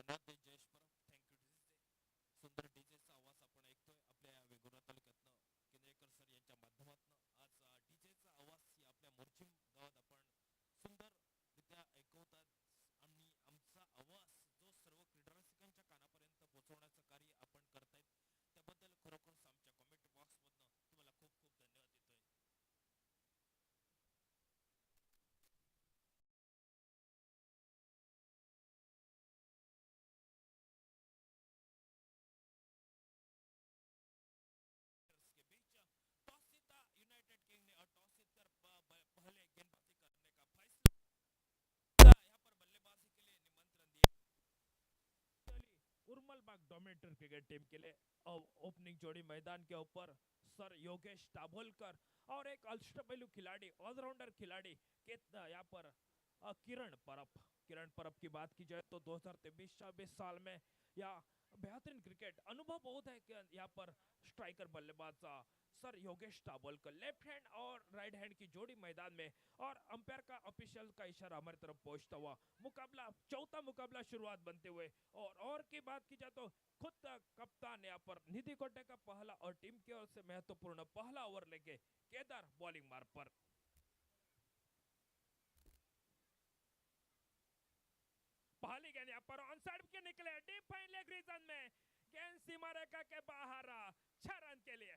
धन्यवाद जयेश परब. थँक्यू. सुंदर डीजेचा आवाज आपण ऐकतोय आपल्या वेगुर्ला तालुक्यातनं केंद्रेकर सर यांच्या माध्यमातनं. आज डीजेचा आवाज ही आपल्या मोर्चिम गावात आपण सुंदररित्या ऐकवतात आणि आमचा आवाज जो सर्व क्रीडा रसिकांच्या कानापर्यंत पोहोचवण्याचं कार्य आपण करतायत त्याबद्दल खरोखरच आमच्या कमेंट बॉक्समधनं तुम्हाला खूप खूप धन्यवाद देतोय. उर्मल बाग डोमिनेटर क्रिकेट टीम के लिए ओपनिंग जोड़ी मैदान के ऊपर सर योगेश दाभोलकर और एक अष्टपैलु खिलाड़ी ऑलराउंडर खिलाड़ी के यहाँ पर किरण परब की बात की जाए तो 2023-24 साल में या बेहतरीन क्रिकेट अनुभव बहुत है कि यहाँ पर स्ट्राइकर बल्लेबाज sir Yogesh Dabholkar left hand और राइट हैंड की जोड़ी मैदान में और अंपायर का ऑफिशियल का इशारा हमारी तरफ पहुंचता हुआ मुकाबला चौथा मुकाबला शुरुआत बनते हुए और की बात की जाए तो खुद कप्तान यहाँ पर निधि कोटे का पहला और टीम की ओर से महत्वपूर्ण पहला ओवर लेके केदार बॉलिंग मार पर पहली गेंद यहाँ पर ऑन साइड के निकले डीप फाइन लेग रीजन में गेंद सीमा रेखा के बाहर 6 रन के लिए.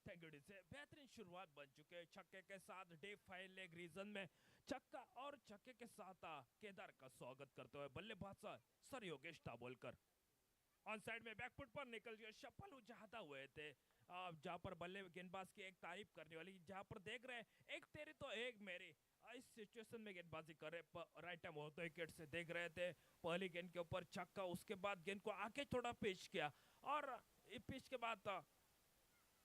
थैंक से बेहतरीन शुरुआत बन चुके हैं छक्के के साथ डीप फाइन लेग रीजन में छक्का और छक्के के साथ केदार का स्वागत करते हुए बल्लेबाज sir Yogesh Dabholkar on side में बैकफुट पर निकल गए शफल उजाहता हुए थे जहां पर बल्ले गेंदबाज की एक तारीफ करने वाली जहां पर देख रहे हैं एक तेरी तो एक मेरी इस सिचुएशन में गेंदबाजी कर रहे राइट टाइम होते विकेट से देख रहे थे पहली गेंद के ऊपर छक्का उसके बाद गेंद को आके थोड़ा पिच किया और पिच के बाद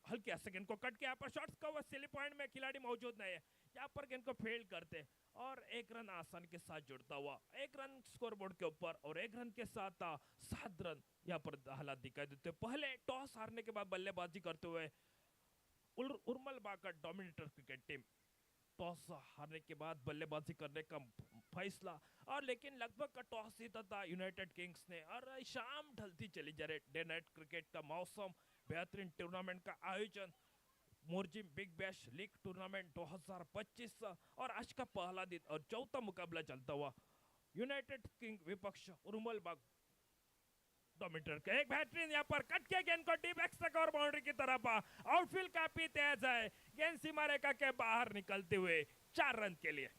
हल्के सेकंड को कट के यहाँ पर शॉट्स का सिली पॉइंट में खिलाड़ी मौजूद नहीं है यहाँ पर गेंद को फील्ड करते और एक रन आसान के साथ जुड़ता हुआ एक रन स्कोर बोर्ड के ऊपर और एक रन के साथ 7 रन यहाँ पर हालात दिखाई देते पहले टॉस हारने के बाद बल्लेबाजी करते हुए उर्मल बाग डोमिनेटर क्रिकेट टीम टॉस हारने के बाद बल्लेबाजी करने का फैसला और लेकिन लगभग का टॉस जीता था यूनाइटेड किंग्स ने और शाम ढलती चली जा रही डे नाइट क्रिकेट का मौसम बेहतरीन टूर्नामेंट का आयोजन Morjim Big bash league tournament 2025 और आज का पहला दिन और चौथा मुकाबला चलता हुआ यूनाइटेड किंग विपक्ष उर्मल बाग डोमिनेटर का एक बेहतरीन यहाँ पर कट के गेंद को डीप एक्स्ट्रा कवर बाउंड्री की तरफ आउटफील्ड काफी तेज है गेंद सीमा रेखा के बाहर निकलते हुए 4 रन के लिए.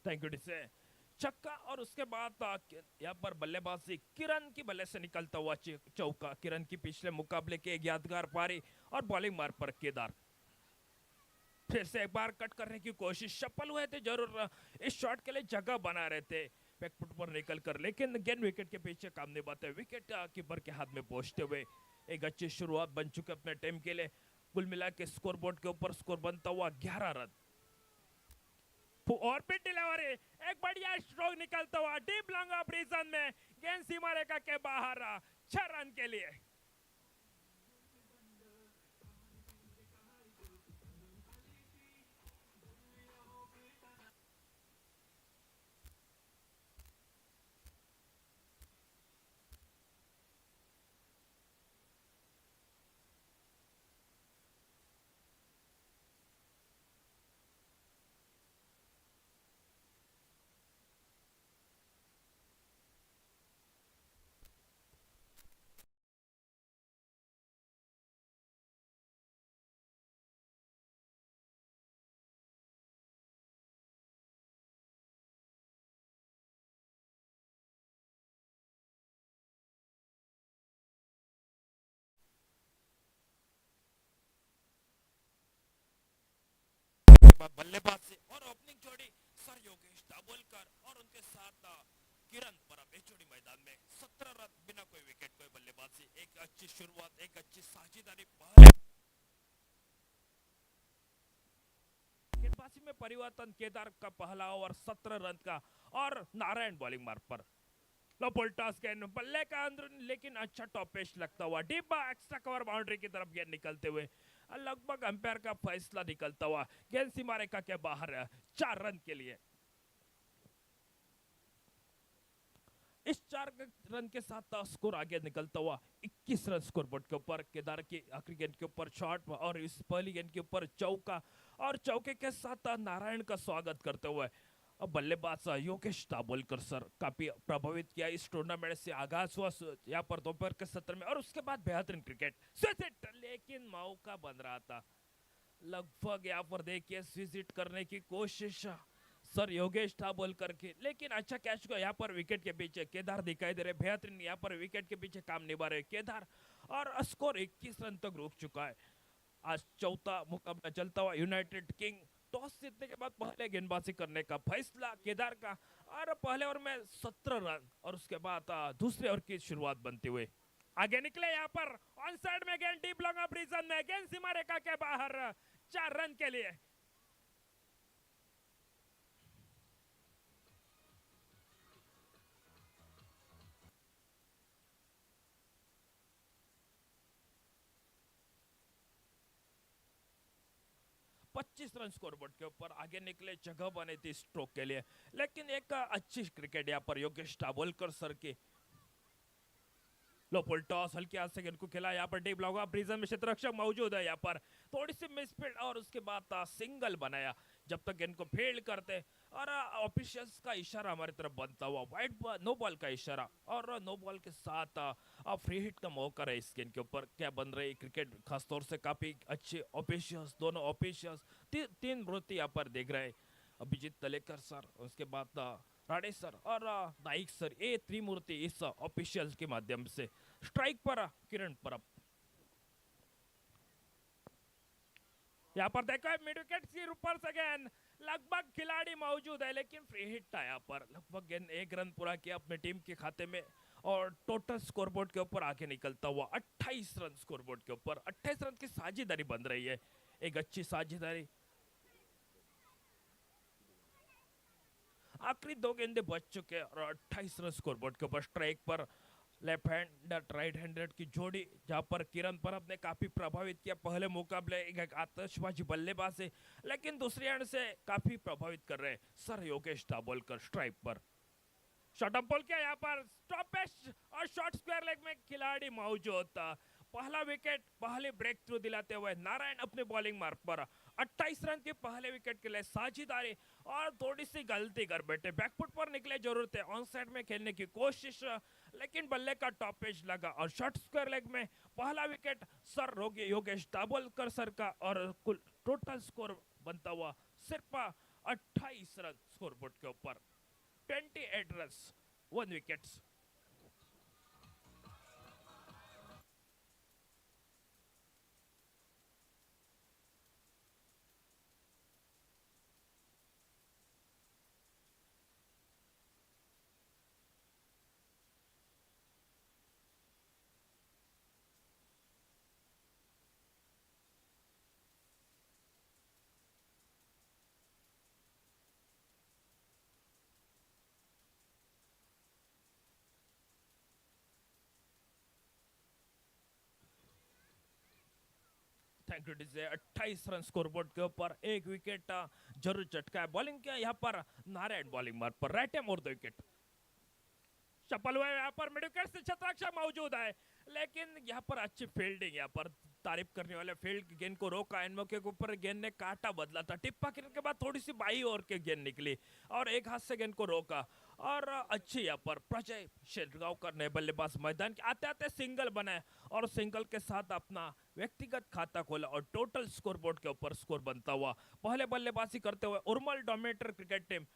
थैंक यू डिसे छक्का और उसके बाद यहाँ पर बल्लेबाजी किरण की बल्ले से निकलता हुआ चौका किरण की पिछले मुकाबले के एक यादगार पारी और बॉलिंग मार पर केदार फिर से एक बार कट करने की कोशिश सफल हुए थे जरूर इस शॉट के लिए जगह बना रहे थे बैकफुट पर निकल कर लेकिन गेंद विकेट के पीछे काम नहीं पाते विकेट कीपर के हाथ में पहुंचते हुए एक अच्छी शुरुआत बन चुकी अपने टीम के लिए कुल मिला के स्कोर बोर्ड के ऊपर स्कोर बनता हुआ 11 रन और फिर डिलीवरी एक बढ़िया स्ट्रोक निकलता हुआ डीप लॉन्ग ऑफ रीजन में गेंद सीमा रेखा के बाहर 6 रन के लिए. बल्लेबाज से और ओपनिंग जोड़ी सर योगेश दाभोलकर और उनके साथ किरण परब एचओडी मैदान में 17 रन बिना कोई विकेट कोई बल्लेबाजी, एक अच्छी शुरुआत, एक अच्छी साझेदारी। गेंदबाजी में परिवर्तन, केदार का पहला ओवर 17 रन का और नारायण बॉलिंग मार्ग पर। लो पुलटॉस गेंद बल्ले का अंदर, लेकिन अच्छा टॉप पेश लगता हुआ डीप एक्स्ट्रा कवर बाउंड्री की तरफ गेंद निकलते हुए लगभग अंपायर का फैसला निकलता हुआ गेंद सीमा रेखा के बाहर 4 रन के लिए। इस 4 रन के साथ स्कोर आगे निकलता हुआ 21 रन स्कोर बोर्ड के ऊपर। केदार की आखिरी गेंद के ऊपर शॉट और इस पहली गेंद के ऊपर चौका, और चौके के साथ नारायण का स्वागत करते हुए अब बल्लेबाज योगेश दाभोलकर सर काफी प्रभावित किया इस टूर्नामेंट से। आगाज हुआ यहाँ पर दोपहर के सत्र में और उसके बाद बेहतरीन क्रिकेट स्विच, लेकिन मौका बन रहा था लगभग यहाँ पर देखिए स्विच करने की कोशिश सर योगेश दाभोलकर की, लेकिन अच्छा कैच को यहाँ पर विकेट के पीछे केदार दिखाई दे रहे, बेहतरीन यहाँ पर विकेट के पीछे काम निभा रहे केदार, और स्कोर 21 रन तक रुक चुका है। आज चौथा मुकाबला चलता हुआ यूनाइटेड किंग, टॉस जीतने के बाद पहले गेंदबाजी करने का फैसला केदार का, और पहले ओवर में 17 रन और उसके बाद दूसरे ओवर की शुरुआत बनते हुए आगे निकले। यहाँ पर ऑन साइड में गेंद डीप लॉन्ग ऑफ रीजन में गेंद सीमा रेखा के बाहर 4 रन के लिए। 25 रन स्कोरबोर्ड के ऊपर आगे निकले, जगह बनी थी स्ट्रोक के लिए, लेकिन एक अच्छी क्रिकेट यहाँ पर योगेश दाभोलकर सर की। लो पुल टॉस हल्के हाथ से गेंद को खेला, यहाँ पर डीप लॉन्ग प्रिजन में क्षेत्ररक्षक मौजूद है, यहाँ पर थोड़ी सी मिसफील्ड और उसके बाद सिंगल बनाया जब तक गेंद को फील्ड करते, और ऑफिशियल्स का इशारा हमारी तरफ बनता हुआ वाइड नो बॉल का इशारा, और नो बॉल के साथ फ्री हिट का मौका है इस गेंद के ऊपर। क्या बन रही क्रिकेट, खासतौर से काफी अच्छे ऑफिशियल्स, दोनों ऑफिशियल्स तीन वृत्ति यहाँ पर देख रहे हैं, अभिजीत तलेकर सर, उसके बाद राणे सर और नाइक सर, ये त्रिमूर्ति इस ऑफिशियल के माध्यम से। स्ट्राइक पर किरण परब, यहाँ पर देखो मिड विकेट के ऊपर से गेंद, लगभग खिलाड़ी मौजूद है लेकिन फ्री हिट था यहाँ पर, लगभग गेंद 1 रन पूरा किया अपने टीम के खाते में, और टोटल स्कोरबोर्ड के ऊपर आगे निकलता हुआ 28 रन स्कोरबोर्ड के ऊपर। 28 रन की साझेदारी बन रही है, एक अच्छी साझेदारी। आखिरी 2 गेंदे बच चुके और 28 रन स्कोरबोर्ड के ऊपर। स्ट्राइक पर लेफ्ट हैंड राइट हैंडेड की जोड़ी, जहां पर किरण परब ने काफी प्रभावित किया पहले मुकाबले, एक आतिशबाजी बल्लेबाज है, लेकिन दूसरी हैंड से काफी प्रभावित कर रहे सर योगेश दाभोलकर। स्ट्राइक पर शॉट अप बॉल किया, यहाँ पर स्टॉपेज और शॉर्ट स्क्वायर लेग में खिलाड़ी मौजूद था। पहला विकेट, पहले ब्रेक थ्रू दिलाते हुए नारायण अपने बॉलिंग मार्ग पर 28 रन के पहले विकेट के लिए साझेदारी, और थोड़ी सी गलती कर बैठे, बैकफुट पर निकले, जरूरत है ऑन साइड में खेलने की कोशिश, लेकिन बल्ले का टॉप पेज लगा और शॉर्ट स्क्वायर लेग में पहला wicket sir Yogesh Dabholkar sir का, और कुल टोटल स्कोर बनता हुआ सिर्फ 28 रन स्कोरबोर्ड के ऊपर। 28 run 1 wickets. Thank you DJ. 28 run scoreboard के ऊपर, 1 विकेट जरूर चटका है। बॉलिंग किया यहाँ पर नारायण बॉलिंग मार्ग पर, राइट हैम और 2 विकेट चपल हुए, यहाँ पर मिड विकेट से क्षेत्ररक्षक मौजूद है, लेकिन यहाँ पर अच्छी फील्डिंग, यहाँ पर तारीफ करने वाले फील्ड, गेंद को रोका, एनमो के ऊपर गेंद ने काटा बदला था, टिप्पा करने के बाद थोड़ी सी बाई ओर के गेंद निकली और एक हाथ से गेंद को रोका, और अच्छी यहाँ पर प्रजय शेरगांवकर ने बल्लेबाज मैदान के आते आते सिंगल बनाए, और सिंगल के साथ अपना व्यक्तिगत खाता खोला, और टोटल स्कोरबोर्ड के ऊपर स्कोर बनता हुआ पहले बल्लेबाजी करते हुए Urmal Dominator cricket team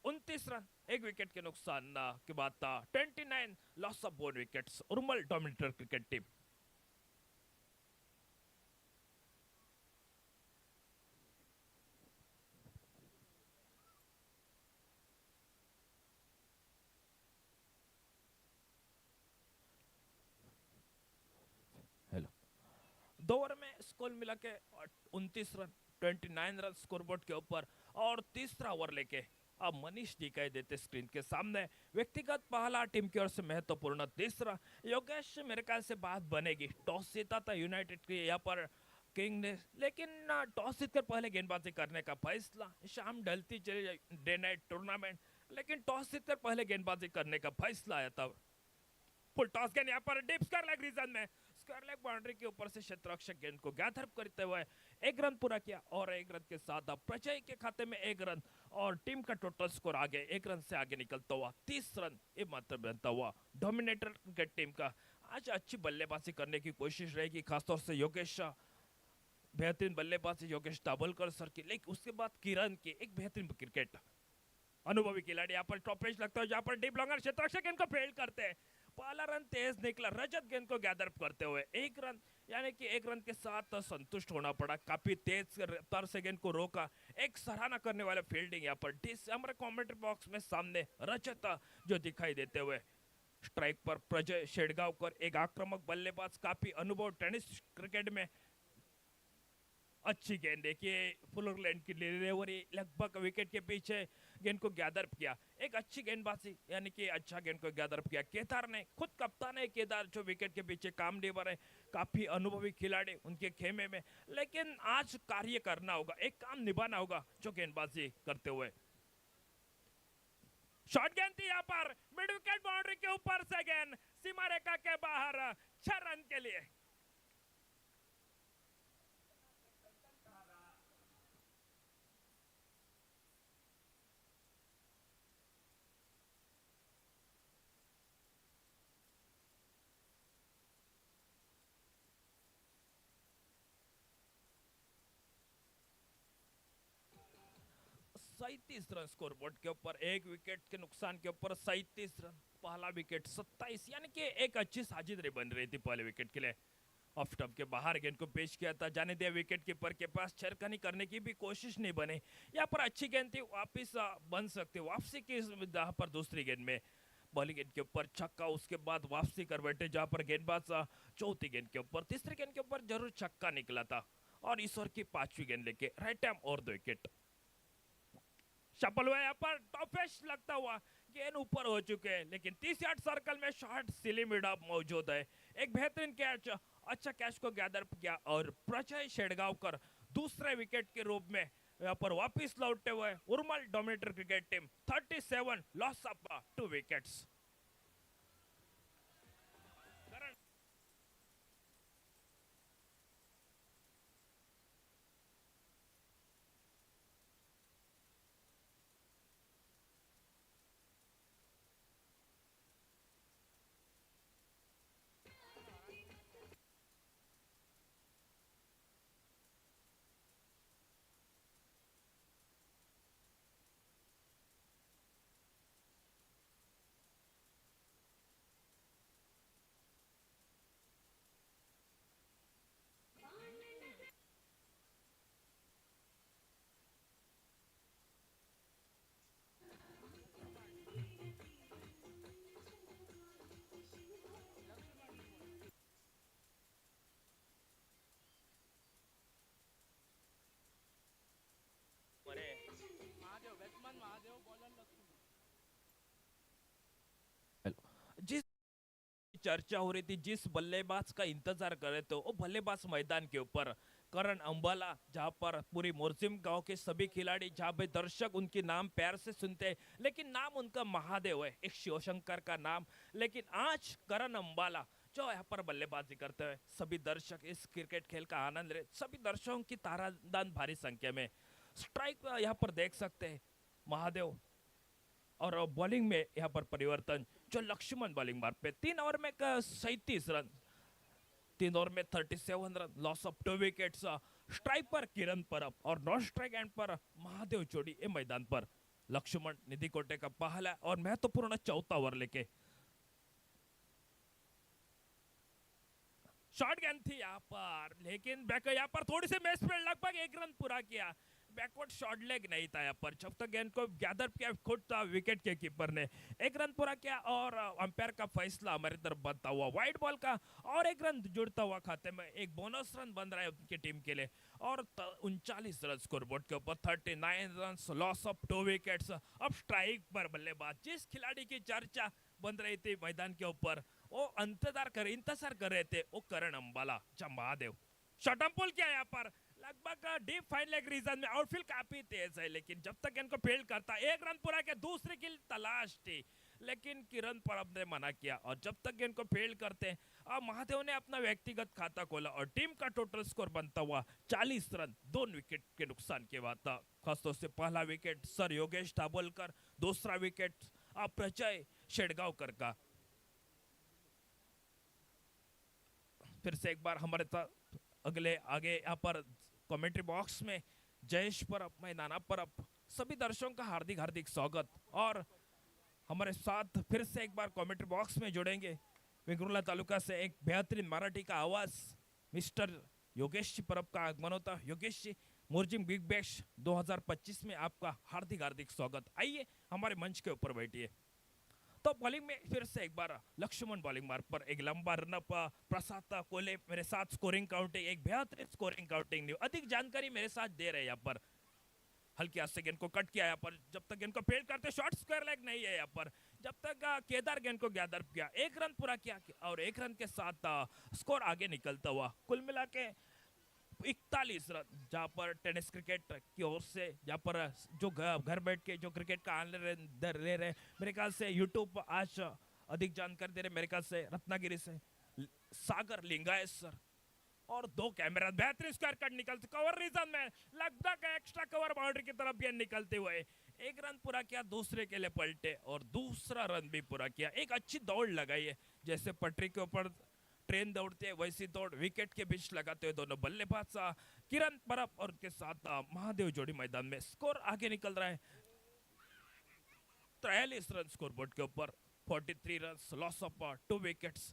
29 run 1 wicket के नुकसान के बाद 29 loss of 4 wickets, Urmal Dominator cricket team. 2 over में स्कोर मिला के 29 रन, 29 रन स्कोरबोर्ड के ऊपर। और तीसरा ओवर लेके अब मनीष दिखाई देते स्क्रीन के सामने। व्यक्तिगत पहला टीम की ओर से महत्वपूर्ण तीसरा। योगेश मेरे ख्याल से बात बनेगी, टॉस जीता था यूनाइटेड के यहाँ पर किंग ने, लेकिन टॉस जीतकर पहले गेंदबाजी करने का फैसला। शाम ढलती चली डे नाइट टूर्नामेंट, लेकिन टॉस जीतकर पहले गेंदबाजी करने का फैसला आया था। फुल टॉस गेंद यहाँ पर डीप स्क्वायर लेग रीजन में, स्क्वायर लेग बाउंड्री के ऊपर से क्षेत्ररक्षक गेंद को गैदर करते हुए 1 रन पूरा किया। और 1 रन के साथ अब प्रजय के खाते में 1 रन और टीम का टोटल स्कोर आगे 1 रन से आगे निकलता हुआ 30 रन ये मात्र बनता हुआ डोमिनेटर क्रिकेट टीम का। आज अच्छी बल्लेबाजी करने की कोशिश रहेगी, खासतौर से योगेश, बेहतरीन बल्लेबाजी योगेश दाभोलकर सर की, लेकिन उसके बाद किरण की एक बेहतरीन क्रिकेट। अनुभवी खिलाड़ी यहाँ पर टॉप पेज लगता है, जहाँ पर डीप लॉन्गर क्षेत्ररक्षक इनको फेल करते हैं। पहला रन तेज निकला, रजत गेंद को गैदर करते हुए 1 रन, यानी कि 1 रन के साथ संतुष्ट होना पड़ा। काफी तेज रफ्तार से गेंद को रोका, एक सराहना करने वाले फील्डिंग यहाँ पर हमारे कमेंट्री बॉक्स में सामने रजत जो दिखाई देते हुए। स्ट्राइक पर प्रजय शेड़गांवकर, एक आक्रामक बल्लेबाज, काफी अनुभव टेनिस क्रिकेट में। अच्छी गेंद देखिए, फुलर लैंड की डिलीवरी लगभग विकेट के पीछे गेंद को गैदर किया। एक अच्छी गेंदबाजी, यानी कि अच्छा गेंद को गैदर किया केदार ने, खुद कप्तान है केदार जो विकेट के पीछे काम लेवर है। काफी अनुभवी खिलाड़ी उनके खेमे में, लेकिन आज कार्य करना होगा, एक काम निभाना होगा जो गेंदबाजी करते हुए। शॉर्ट गेंद थी यहाँ पर, मिड विकेट बाउंड्री के ऊपर से गेंद सीमा रेखा के बाहर, 6 रन के लिए। सैतीस रन स्कोरबोर्ड के ऊपर, 1 विकेट के नुकसान के ऊपर 37 रन। पहला विकेट 27, यानी कि एक अच्छी साझेदारी बन रही थी पहले विकेट के लिए। ऑफ स्टंप के बाहर गेंद को पेश किया था, जाने दिया विकेट कीपर के पास, छेड़खानी करने की भी कोशिश नहीं बनी। यहाँ पर अच्छी गेंद थी, वापिस बन सकती, वापसी की यहाँ पर दूसरी गेंद में बॉलिंग गेंद के ऊपर छक्का, उसके बाद वापसी कर बैठे जहां पर गेंदबाज चौथी गेंद के ऊपर, तीसरी गेंद के ऊपर जरूर छक्का निकला था। और इस ओवर की 5वीं गेंद लेके राइट हैम और 2 विकेट। शफल हुआ यहाँ पर, टॉपेश लगता हुआ गेंद ऊपर हो चुके हैं, लेकिन 30 यार्ड सर्कल में शॉर्ट सिली मिड अप मौजूद है। एक बेहतरीन कैच, अच्छा कैच को गैदर किया और प्रजय शेड़गांवकर दूसरे विकेट के रूप में यहाँ पर वापस लौटते हुए Urmal Dominator cricket team 37 loss of 2 wickets. जिस चर्चा हो रही थी, जिस बल्लेबाज का इंतजार कर रहे थे, वो बल्लेबाज मैदान के ऊपर करण अंबाला, जहां पर पूरी मोरसिम गांव के सभी खिलाड़ी, जहां पे दर्शक उनके नाम प्यार से सुनते हैं, लेकिन नाम उनका महादेव है, एक शिवशंकर का नाम। लेकिन आज करण अंबाला जो यहाँ पर बल्लेबाजी करते हुए सभी दर्शक इस क्रिकेट खेल का आनंद रहे, सभी दर्शकों की तारादान भारी संख्या में। स्ट्राइक यहाँ पर देख सकते हैं महादेव, और बॉलिंग में यहाँ पर परिवर्तन जो लक्ष्मण बॉलिंग मार पे 3 ओवर में 37 रन, 3 ओवर में 37 run, loss of 2 wickets. Strike पर किरण परब और नॉन स्ट्राइक एंड पर महादेव जोड़ी ए मैदान पर। लक्ष्मण निधि कोटे का पहला और महत्वपूर्ण चौथा ओवर लेके शॉर्ट गेंद थी यहाँ पर, लेकिन बैक यहाँ पर थोड़ी सी मैच पे लगभग 1 रन पूरा किया। बैकवर्ड शॉर्ट लेग नहीं था यहाँ पर, जब तक गेंद को गैदर किया खुद था विकेट के कीपर ने, एक रन पूरा किया और अंपायर का फैसला हमारी तरफ बनता हुआ वाइड बॉल का, और एक रन जुड़ता हुआ खाते में, एक बोनस रन बन रहा है उनकी टीम के लिए। और 39 रन स्कोरबोर्ड के ऊपर, 39 रन, लॉस ऑफ 2 विकेट्स। अब स्ट्राइक पर बल्लेबाज, जिस खिलाड़ी की चर्चा बन रही थी मैदान के ऊपर, वो इंतजार कर रहे थे, वो करण अंबाला महादेव। शॉर्ट पुल किया यहाँ पर लगभग डीप फाइन लेग रीजन में, आउटफील्ड काफी तेज है, लेकिन जब तक इनको फील्ड करता, एक रन पूरा किया, दूसरी की तलाश थी, लेकिन किरण परब ने मना किया, और जब तक इनको फील्ड करते अब महादेव ने अपना व्यक्तिगत खाता खोला और टीम का टोटल स्कोर बनता हुआ 40 रन 2 विकेट के नुकसान के बाद था। खासतौर से पहला विकेट सर योगेश दाभोलकर, दूसरा विकेट प्रजय शेडगांवकर का। फिर से एक बार हमारे साथ अगले आगे यहाँ पर कमेंट्री बॉक्स में जयेश परब, मैं नाना परब, सभी दर्शकों का हार्दिक हार्दिक स्वागत। और हमारे साथ फिर से एक बार कमेंट्री बॉक्स में जुड़ेंगे वेंगुर्ला तालुका से एक बेहतरीन मराठी का आवाज मिस्टर योगेश जी परब का आगमन होता। योगेश जी, मोर्जिंग बिग बैश 2025 में आपका हार्दिक हार्दिक स्वागत। आइए हमारे मंच के ऊपर बैठिए। तो बॉलिंग में फिर से एक बार लक्ष्मण बॉलिंग मार्ग पर एक लंबा रनअप, प्रसाद कोले मेरे साथ स्कोरिंग काउंटिंग, एक बेहतरीन स्कोरिंग काउंटिंग न्यू, अधिक जानकारी मेरे साथ दे रहे हैं यहाँ पर। हल्के हाथ से गेंद को कट किया यहाँ पर, जब तक गेंद को फील्ड करते, शॉर्ट स्क्वायर लेग नहीं है यहाँ पर, जब तक केदार गेंद को गैदर किया, एक रन पूरा किया और एक रन के साथ स्कोर आगे निकलता हुआ कुल मिला के 41 रन, जहाँ पर टेनिस क्रिकेट की ओर से, जहाँ पर जो घर बैठ के जो क्रिकेट का आनंद ले रहे, मेरे ख्याल से यूट्यूब आज अधिक जानकारी दे रहे, मेरे ख्याल से रत्नागिरी से सागर लिंगायत सर, और 2 कैमरा बेहतरीन स्क्वायर कट निकलते कवर रीजन में, लगभग एक्स्ट्रा कवर बाउंड्री की तरफ गेंद निकलते हुए एक रन पूरा किया, दूसरे के लिए पलटे और दूसरा रन भी पूरा किया। एक अच्छी दौड़ लगाई है, जैसे पटरी के ऊपर ट्रेन दौड़ते है वैसी दौड़ विकेट के बीच लगाते हुए दोनों बल्लेबाज किरण परब और उनके साथ महादेव जोड़ी मैदान में, स्कोर आगे निकल रहा है 43 रन स्कोरबोर्ड के ऊपर, 43 रन, लॉस ऑफ 2 विकेट्स।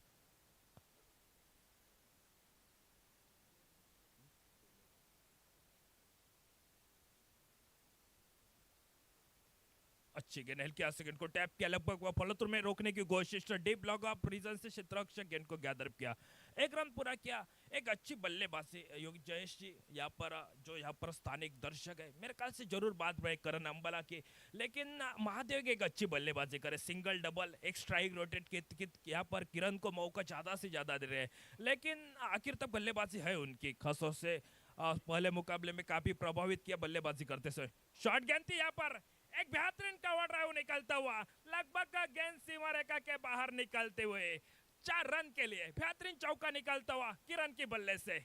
अच्छी गेंद हल्की सेकंड को टैप किया, लगभग वह फॉलोथ्रू में रोकने की कोशिश, डीप लॉग ऑफ रीजन से क्षेत्ररक्षक गेंद को गैदर किया, एक रन पूरा किया। एक अच्छी बल्लेबाजी योगी जयेश जी यहाँ पर, जो यहाँ पर स्थानिक दर्शक है, मेरे ख्याल से जरूर बात रहे करण अंबाला की, लेकिन महादेव की एक अच्छी बल्लेबाजी करे, सिंगल डबल एक स्ट्राइक रोटेट यहाँ पर किरण को मौका ज्यादा से ज्यादा दे रहे हैं, लेकिन आखिर तक बल्लेबाजी है उनकी, खासतौर से पहले मुकाबले में काफी प्रभावित किया बल्लेबाजी करते समय। शॉर्ट गेंद थी यहाँ पर, एक बेहतरीन कवर ड्राइव निकलता हुआ, लगभग गेंद सीमा रेखा के बाहर निकलते हुए 4 रन के लिए बेहतरीन चौका निकलता हुआ किरण की बल्ले से।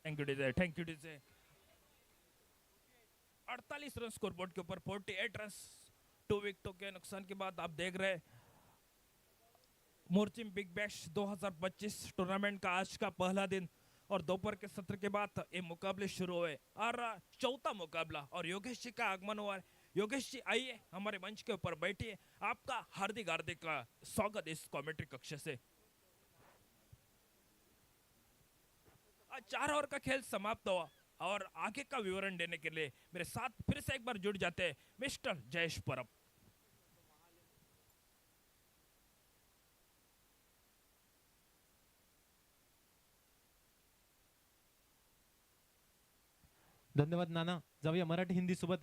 Thank you DJ. 48 run scoreboard के ऊपर, 48 रन 2 विकेटों के नुकसान के बाद आप देख रहे मोर्चिम बिग बैश 2025 टूर्नामेंट का आज का पहला दिन, और दोपहर के सत्र के बाद ये मुकाबले शुरू हुए और चौथा मुकाबला, और योगेश जी का आगमन हुआ है। योगेश जी आइए हमारे मंच के ऊपर बैठिए, आपका हार्दिक हार्दिक स्वागत इस कमेंट्री कक्ष से। 4 ओवर का खेल समाप्त हुआ और आगे का विवरण देने के लिए मेरे साथ फिर से एक बार जुड़ जाते हैं मिस्टर जयेश परब। धन्यवाद नाना. जाऊया मराठी हिंदी सोबत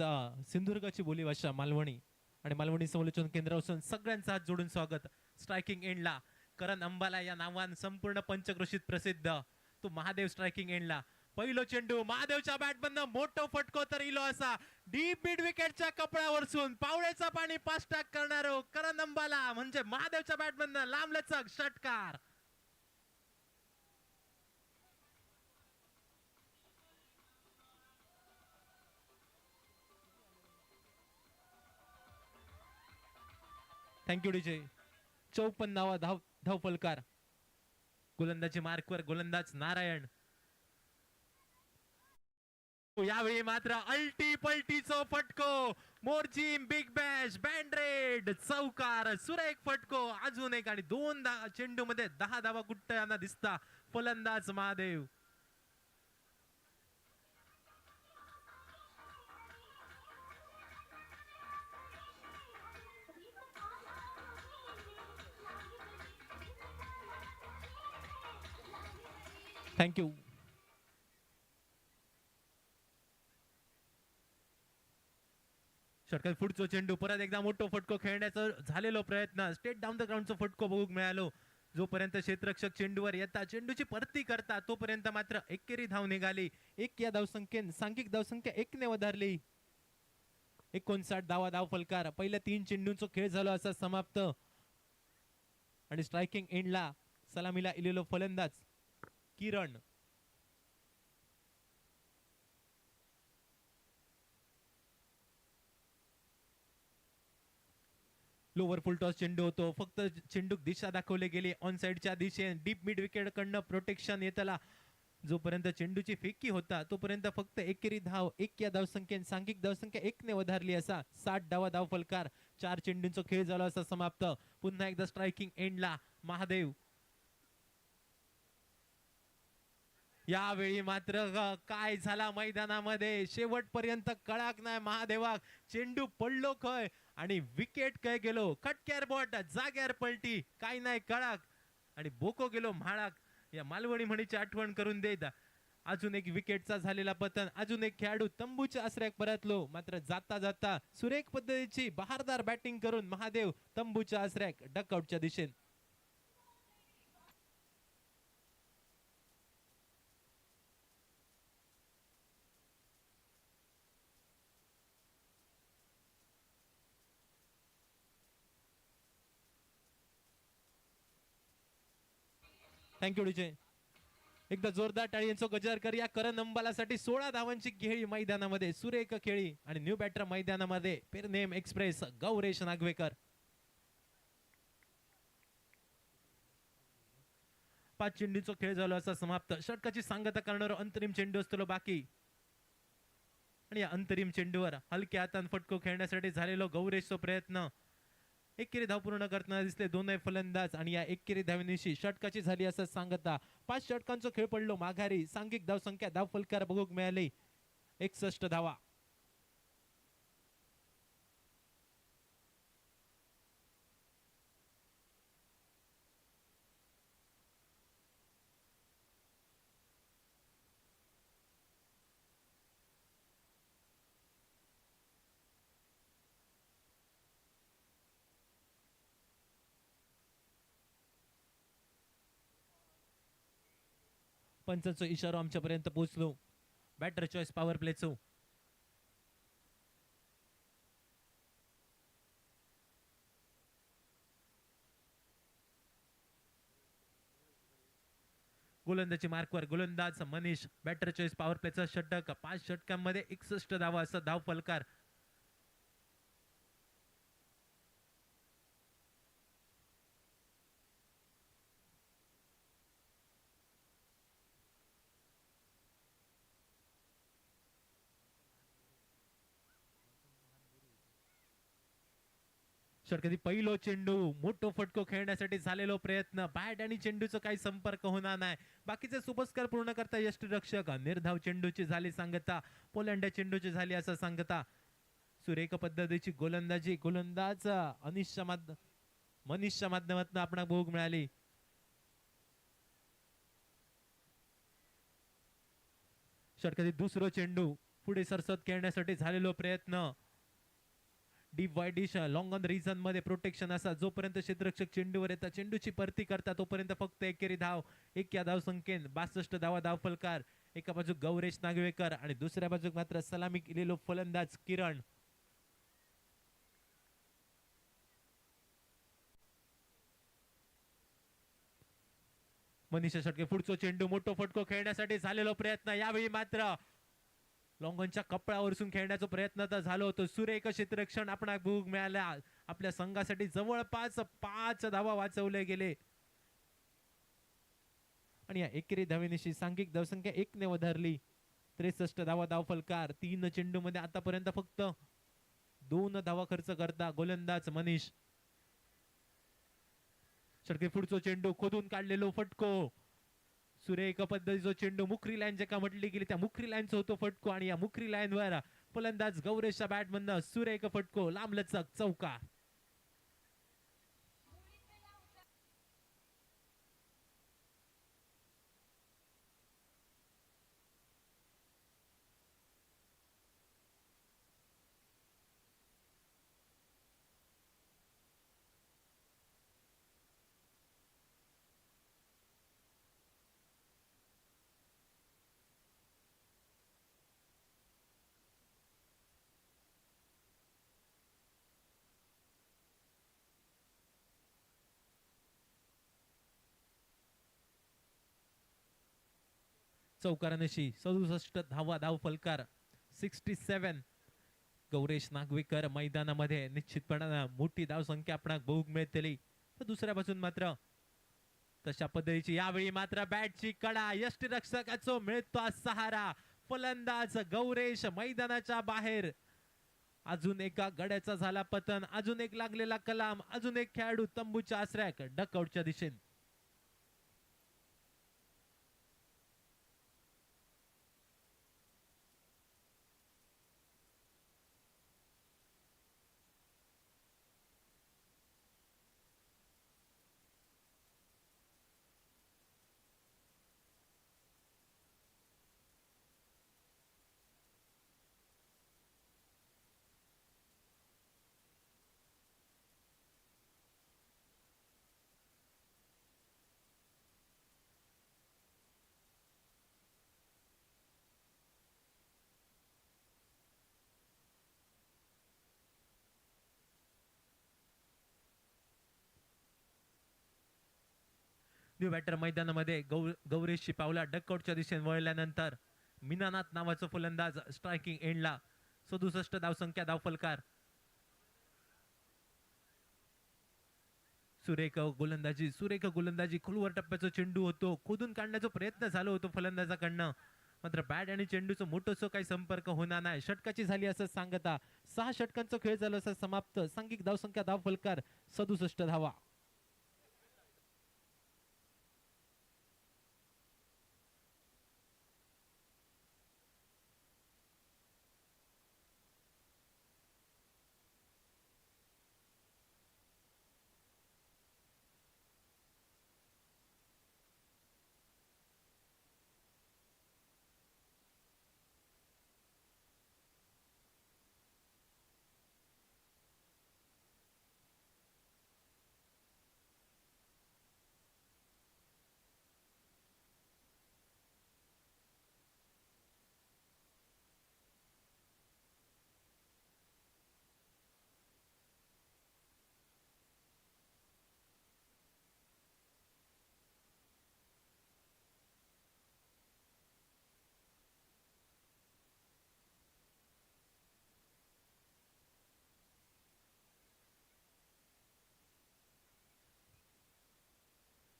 सिंधुदुर्गाची बोलीभाषा मालवणी आणि मालवणी समालोचन केंद्रापासून सगळ्यांचं हात जोडून स्वागत. स्ट्रायकिंग एंडला करण अंबाला या नावान संपूर्ण पंचक्रोशीत प्रसिद्ध तो महादेव स्ट्रायकिंग एंडला पहिलो चेंडू महादेवच्या बॅटमधनं मोठो फटको तर इलो असा डीप मिड विकेटच्या कपड्यावरसून पावळेचा पाणी पास टाक करणारो करण अंबाला म्हणजे महादेवच्या बॅटमधनं लांबलचक षटकार. Thank you DJ. 54 धाव फलकार. गोलंदाजी मार्कवर गोलंदाज नारायण. यावेळी मात्र अल्टी पलटीचा फटको. मोर्जिम बिग बॅश बँड्रेड चौकार सुरेख फटको. अजून एक आणि 2 चेंडू मध्ये 10 धावा कुठ्यांना दिसता. फलंदाज महादेव. थँक्यू. षटकार पुढचा चेंडू. परत एकदा मोठा फटको खेळण्याचा झालेलो प्रयत्न. स्टेट डाऊन द ग्राउंडचा फटको बघूक मिळालो. जोपर्यंत क्षेत्ररक्षक चेंडूवर येतात चेंडूची परती करता तोपर्यंत मात्र एकेरी धाव निघाली. एक या धावसंख्येन सांघिक धावसंख्या 1 ने वधारली. 59 धावा धाव फलकार. पहिल्या 3 चेंडूंचा खेळ झाला असा समाप्त. आणि स्ट्रायकिंग एंडला सलामीला इलेलो फलंदाज किरण. लोवर फुल टॉस चेंडू होतो. फक्त चेंडूक दिशा दाखवले गेली ऑन साइडच्या दिशेने. डीप मिड विकेट कडनं प्रोटेक्शन येतला. जोपर्यंत चेंडूची फेकी होता तोपर्यंत फक्त एकेरी धाव 1 या धावसंख्येन सांघिक धावसंख्या 1 ने वधारली असा. 60 धावा धाव फलकार. 4 चेंडूंचा खेळ झाला असा समाप्त. पुन्हा एकदा स्ट्रायकिंग एंडला महादेव. यावेळी मात्र काय झाला मैदानामध्ये शेवटपर्यंत कळाक नाही महादेवाक. चेंडू पडलो खय आणि विकेट काय गेलो. खटक्यार बॉट जाग्यार पलटी काय नाही कळाक आणि बोको गेलो म्हाळाक. या मालवणी म्हणीची आठवण करून देत. अजून एक विकेटचा झालेला पतन. अजून एक खेळाडू तंबूच्या आश्रयात परतलो. मात्र जाता जाता सुरेख पद्धतीची बहारदार बॅटिंग करून महादेव तंबूच्या आश्रयात डकआउटच्या दिशेने. Thank you DJ. एकदा जोरदार टाळ्यांचा गजर करूया करण अंबालासाठी. 16 धावांची खेळी मैदानामध्ये. सुरेख खेळी आणि न्यू बॅटर मैदानामध्ये पेरनेम एक्सप्रेस गौरेश नागवेकर. 5 चेंडूचा खेळ झाला असा समाप्त. षटकाची सांगता करणार अंतरिम चेंडू असतो बाकी. आणि या अंतरिम चेंडूवर हलक्या हातान फटको खेळण्यासाठी झालेलो गौरेशचा प्रयत्न. एकेरी धाव पूर्ण करताना दिसले दोनही फलंदाज. आणि या एकेरी धावेनिशी षटकाची झाली असं सांगता 5 षटकांचा खेळ पडलो माघारी. सांघिक धाव संख्या धाव फलकार बघूक मिळाली 61 धावा. पंचांचा इशारा आमच्यापर्यंत पोहोचलो. बॅटर चॉईस पॉवर प्लेचो. गोलंदाजी मार्कवर गोलंदाज मनीष. बॅटर चॉईस पॉवर प्लेचा षटक. 5 षटकांमध्ये 61 धावा असा धाव फलकार. षटकाची पहिलो चेंडू. मोठो फटको खेळण्यासाठी झालेलो प्रयत्न. बॅट आणि चेंडूचा काही संपर्क होणार नाही. बाकीचे सुपस्कार पूर्ण करता यष्टीरक्षक. निर्धाव चेंडूची झाली सांगता. पोलंड्या चेंडूची झाली असं सांगता. सुरेख पद्धतीची गोलंदाजी गोलंदाज मनीषच्या माध्यमातून आपण बघूक मिळाली. षटकाची दुसरो चेंडू. पुढे सरसत खेळण्यासाठी झालेलो प्रयत्न. डीप वाईड डिश लॉंग ऑन रिजन मध्ये प्रोटेक्शन असा. जोपर्यंत क्षेत्ररक्षक चेंडूवर येतात चेंडूची परती करता तोपर्यंत फक्त एकेरी धाव 1 या धाव संख्येन 62 धावा धाव फलकार. एका बाजू गौरेश नागवेकर आणि दुसऱ्या बाजू मात्र सलामी केलेलो फलंदाज किरण. मनीषा षटके पुढचा चेंडू. मोठो फटको खेळण्यासाठी झालेलो प्रयत्न. यावेळी मात्र लॉंगॉनच्या कपड्यावरसून खेळण्याचा प्रयत्न तर झालो होतो. सुरेख क्षेत्ररक्षण आपणाक भूक मिळाल्या. आपल्या संघासाठी जवळपास 5 धावा वाचवले गेले आणि या एकेरी धावेनिशी सांघिक धावसंख्या 1 ने वधारली. 63 धावा धावफलकार. 3 चेंडू मध्ये आतापर्यंत फक्त 2 धावा खर्च करता गोलंदाज मनीष. षटके पुढचो चेंडू खोदून काढलेलो फटको. सुरेख पद्धतीचा चेंडू मुखरी लाईन जे का म्हटली गेली त्या मुखरी लाईनचा होतो फटको आणि या मुखरी लाईन वर फलंदाज गौरेशच्या बॅट मधनं सुरेख फटको लांबलचक चौकार. चौकारानिशी 67 धावा धाव फलकार. 67. गौरेश नागवेकर मैदानामध्ये निश्चितपणानं मोठी धाव संख्या आपणाक बघूक मिळतली. तर दुसऱ्या बाजून मात्र तशा पद्धतीची यावेळी मात्र बॅटची कडा यष्टीरक्षकाचो मिळतो सहारा. फलंदाज गौरेश मैदानाच्या बाहेर. अजून एका गड्याचा झाला पतन. अजून एक लागलेला कलाम. अजून एक खेळाडू तंबूच्या आसऱ्याक डकआउटच्या दिशेने. न्यू बॅटर मैदानामध्ये गौरेशची पावला डकआउटच्या दिशेने वळल्यानंतर मीनानाथ नावाचा फलंदाज स्ट्रायकिंग एंडला. 67 धावसंख्या धावफलकार. सुरेख गोलंदाजी खोलवर टप्प्याचा चेंडू होतो. खोदून काढण्याचा प्रयत्न झाला होतो फलंदाजाकडनं. मात्र बॅट आणि चेंडूचा मोठोसो काही संपर्क होणार नाही. षटकाची झाली असं सांगता 6 षटकांचा खेळ झाला असं समाप्त. सांघिक धावसंख्या धावफलकार 67 धावा.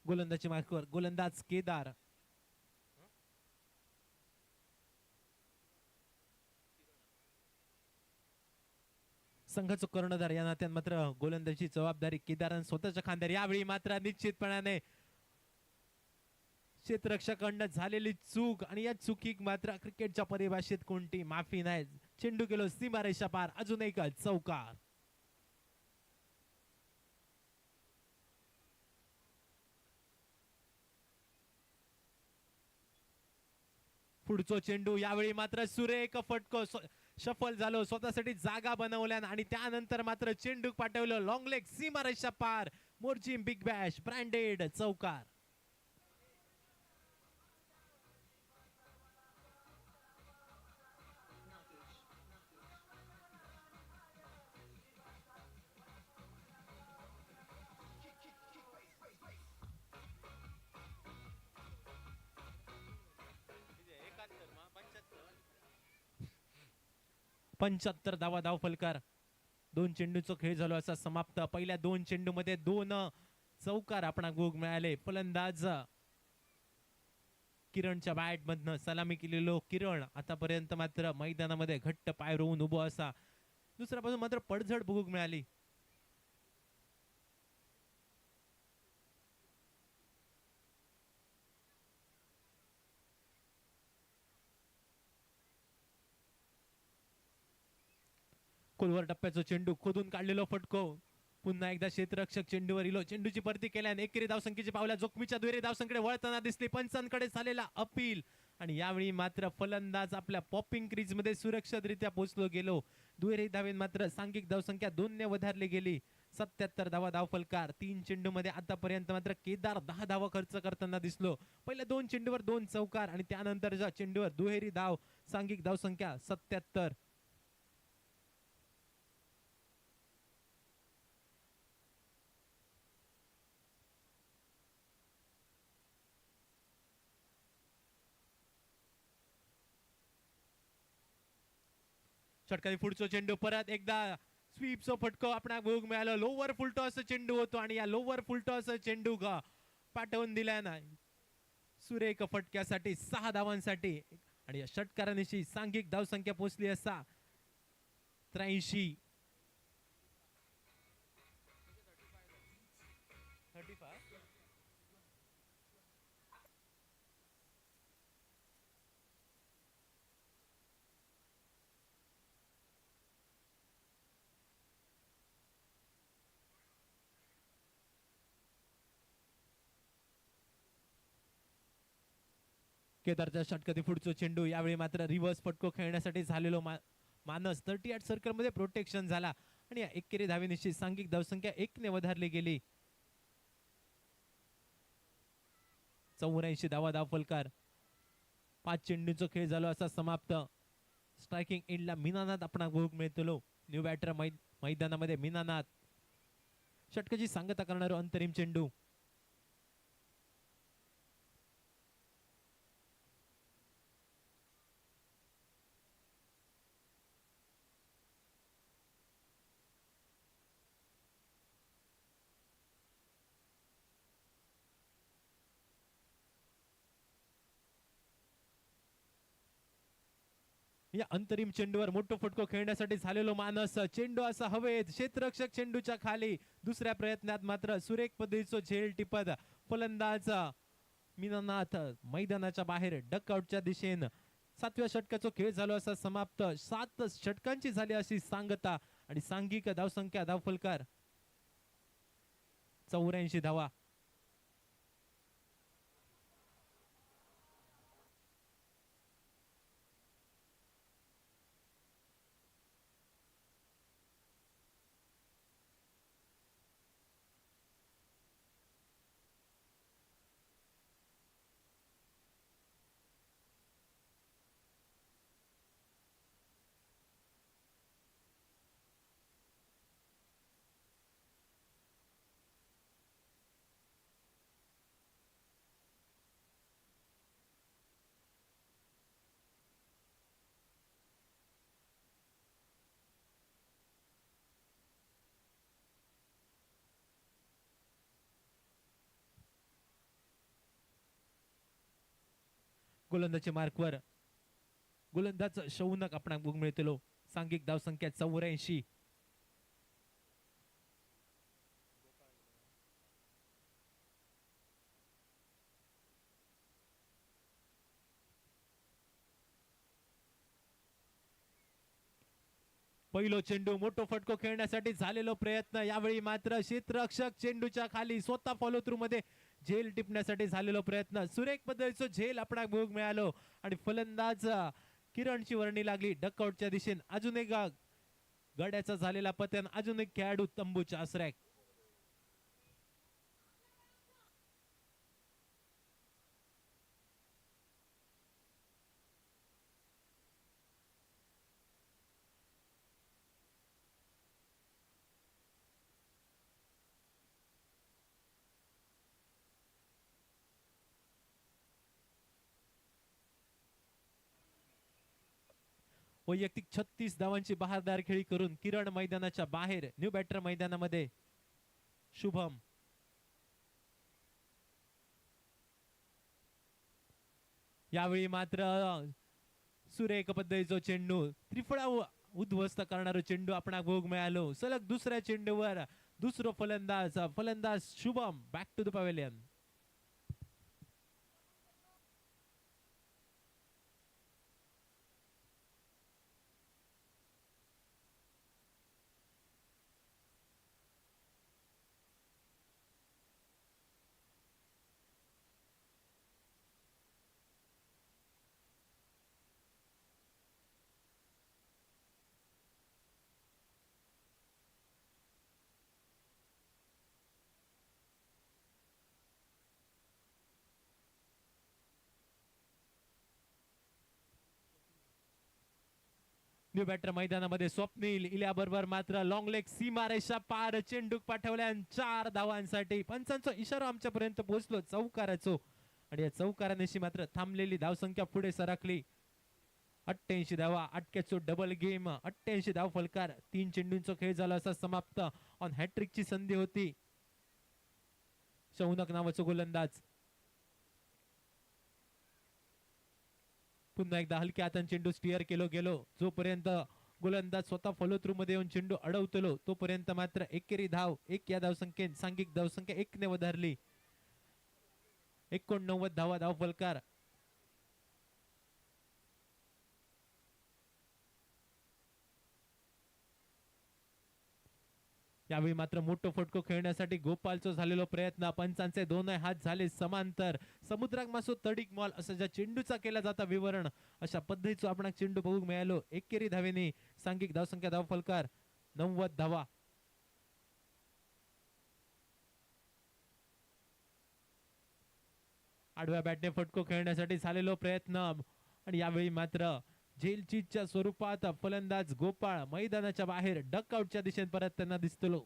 गोलंदाजी मार्कवर गोलंदाज केदार. संघाचं कर्णधार या नात्यात मात्र गोलंदाजी जबाबदारी केदारान स्वतःच्या खांद्यावर. यावेळी मात्र निश्चितपणाने क्षेत्ररक्षकाकडनं झालेली चूक आणि या चुकीक मात्र क्रिकेटच्या परिभाषेत कोणती माफी नाही. चेंडू गेलो सीमारेषा पार. अजून एक चौकार. पुढचो चेंडू यावेळी मात्र सुरेख फटको शफल झालो. स्वतःसाठी जागा बनवल्या आणि त्यानंतर मात्र चेंडू पाठवलं लॉंग लेग सीमारेषा पार. मोर्जिम बिग बॅश ब्रँडेड चौकार. 75 धावा धावफलकार. 2 चेंडूचा खेळ झालो असा समाप्त. पहिल्या 2 चेंडूमध्ये 2 चौकार आपण गोग मिळाले. फलंदाज किरणच्या बॅट मधनं सलामी केलेलो किरण आतापर्यंत मात्र मैदानामध्ये घट्ट पाय रोवून उभं असा. दुसऱ्या बाजू मात्र पडझड बघूक मिळाली. खोलवर टप्प्याचा चेंडू खोदून काढलेलो फटको. पुन्हा एकदा क्षेत्ररक्षक चेंडूवर इलो. चेंडूची परती केल्याने एकेरी धावसंख्येची पावल्या जोखमीच्या दुहेरी धावसंख्येकडे वळताना दिसली. पंचांकडे झालेला अपील आणि यावेळी मात्र फलंदाज आपल्या पॉपिंग क्रीज मध्ये सुरक्षितरित्या पोहोचलो गेलो. दुहेरी धावेन मात्र सांघिक धावसंख्या 2 ने वधारली गेली. 77 धावा धावफलकार. 3 चेंडू मध्ये आतापर्यंत मात्र केदार 10 धावा खर्च करताना दिसलो. पहिल्या 2 चेंडूवर 2 चौकार आणि त्यानंतरच्या चेंडूवर दुहेरी धाव. सांघिक धावसंख्या 77. षटकारी पुढचा चेंडू परत एकदा स्वीपचा फटको आपण बघूक मिळालं. लोवर फुलटॉस चेंडू होतो आणि या लोवर फुलटॉस चेंडू पाठवून दिला नाही. सुरेख फटक्यासाठी 6 धावांसाठी आणि या षटकारांशी सांघिक धावसंख्या पोहोचली असा 83. 35. केदारच्या षटकातील पुढचा चेंडू. यावेळी मात्र रिव्हर्स फटको खेळण्यासाठी झालेलो मानस 38 सर्कल मध्ये प्रोटेक्शन झाला आणि या एकेरी धावेनिशी सांघिक धावसंख्या 1 ने वधारली गेली. 84 धावा धावफलकार. 5 चेंडूचा खेळ झाला असा समाप्त. स्ट्रायकिंग एंडला मीनानाथ आपण बघूक मिळतो. न्यू बॅटर मैदानामध्ये मीनानाथ. षटकाची सांगता करणारा अंतरिम चेंडू. या अंतरिम चेंडूवर मोठं फटको खेळण्यासाठी झालेलो मानस. चेंडू असा हवेत. क्षेत्ररक्षक चेंडूच्या खाली. दुसऱ्या प्रयत्नात मात्र सुरेख पद्धतीचं झेल टिपत फलंदाज मीनानाथ मैदानाच्या बाहेर डकआउटच्या दिशेनं. 7व्या षटकाचा खेळ झाला असा समाप्त. 7 षटकांची झाली अशी सांगता आणि सांघिक धावसंख्या धावफलकार 84 धावा. गोलंदाजी मार्कवर गोलंदाज शौनक आपण बघूक मिळतो. सांघिक धावसंख्या 84. पहिलो चेंडू मोठो फटको खेळण्यासाठी झालेलो प्रयत्न. यावेळी मात्र क्षेत्ररक्षक चेंडूच्या खाली स्वतः फॉलो थ्रू मध्ये झेल टिपण्यासाठी झालेलो प्रयत्न. सुरेख पद्धतीचं झेल आपण बघूक मिळालो आणि फलंदाज किरणची वर्णी लागली डकआउटच्या दिशेने. अजून एक गड्याचा झालेला पतन. अजून एक खेळाडू तंबूच्या आश्रयात. वैयक्तिक 36 धावांची बहारदार खेळी करून किरण मैदानाच्या बाहेर न्यू बॅटर मैदानामध्ये शुभम. यावेळी मात्र सुरेख पद्धतीचा चेंडू त्रिफळा उद्ध्वस्त करणारा चेंडू आपण भोग मिळालो. सलग दुसऱ्या चेंडूवर दुसरं फलंदाज Shubham back to the pavilion. New batter मैदानामध्ये स्वप्नील इल्याबरोबर मात्र लॉंग लेग सीमारेषा पार चेंडू पाठवल्या 4 धावांसाठी. पंचांचा इशारा आमच्यापर्यंत पोहोचलो चौकाराचो आणि या चौकारानेशी मात्र थांबलेली धावसंख्या पुढे सरकली. 88 धावा, अटक्याचो डबल गेम, 88 धाव फलकार. 3 चेंडूंचा खेळ झाला असा समाप्त. ऑन हॅट्रिकची संधी होती. शौनक नावाचा गोलंदाज पुन्हा एकदा हलक्या हाताने चेंडू स्टिअर केलो गेलो. जोपर्यंत गोलंदाज स्वतः फॉलो थ्रू मध्ये येऊन चेंडू अडवतलो तोपर्यंत मात्र एकेरी धाव 1 या धावसंख्येत सांघिक धावसंख्या 1 ने वधारली. 89 धावा धाव फलकार. यावेळी मात्र मोठं फटको खेळण्यासाठी गोपालचा झालेला प्रयत्न. पंचांचे दोनही हात झाले समांतर. समुद्राक मासो तडीक मॉल असं ज्या चेंडूचा केला जाता विवरण अशा पद्धतीचं आपण चेंडू बघू मिळालो. एकेरी धावेने सांघिक धावसंख्या धाव फलकार 90 धावा. आडव्या बॅटने फटको खेळण्यासाठी झालेला प्रयत्न आणि यावेळी मात्र झेलचीच्या स्वरूपात फलंदाज गोपाळ मैदानाच्या बाहेर डकआउटच्या दिशेने परत त्यांना दिसतलो.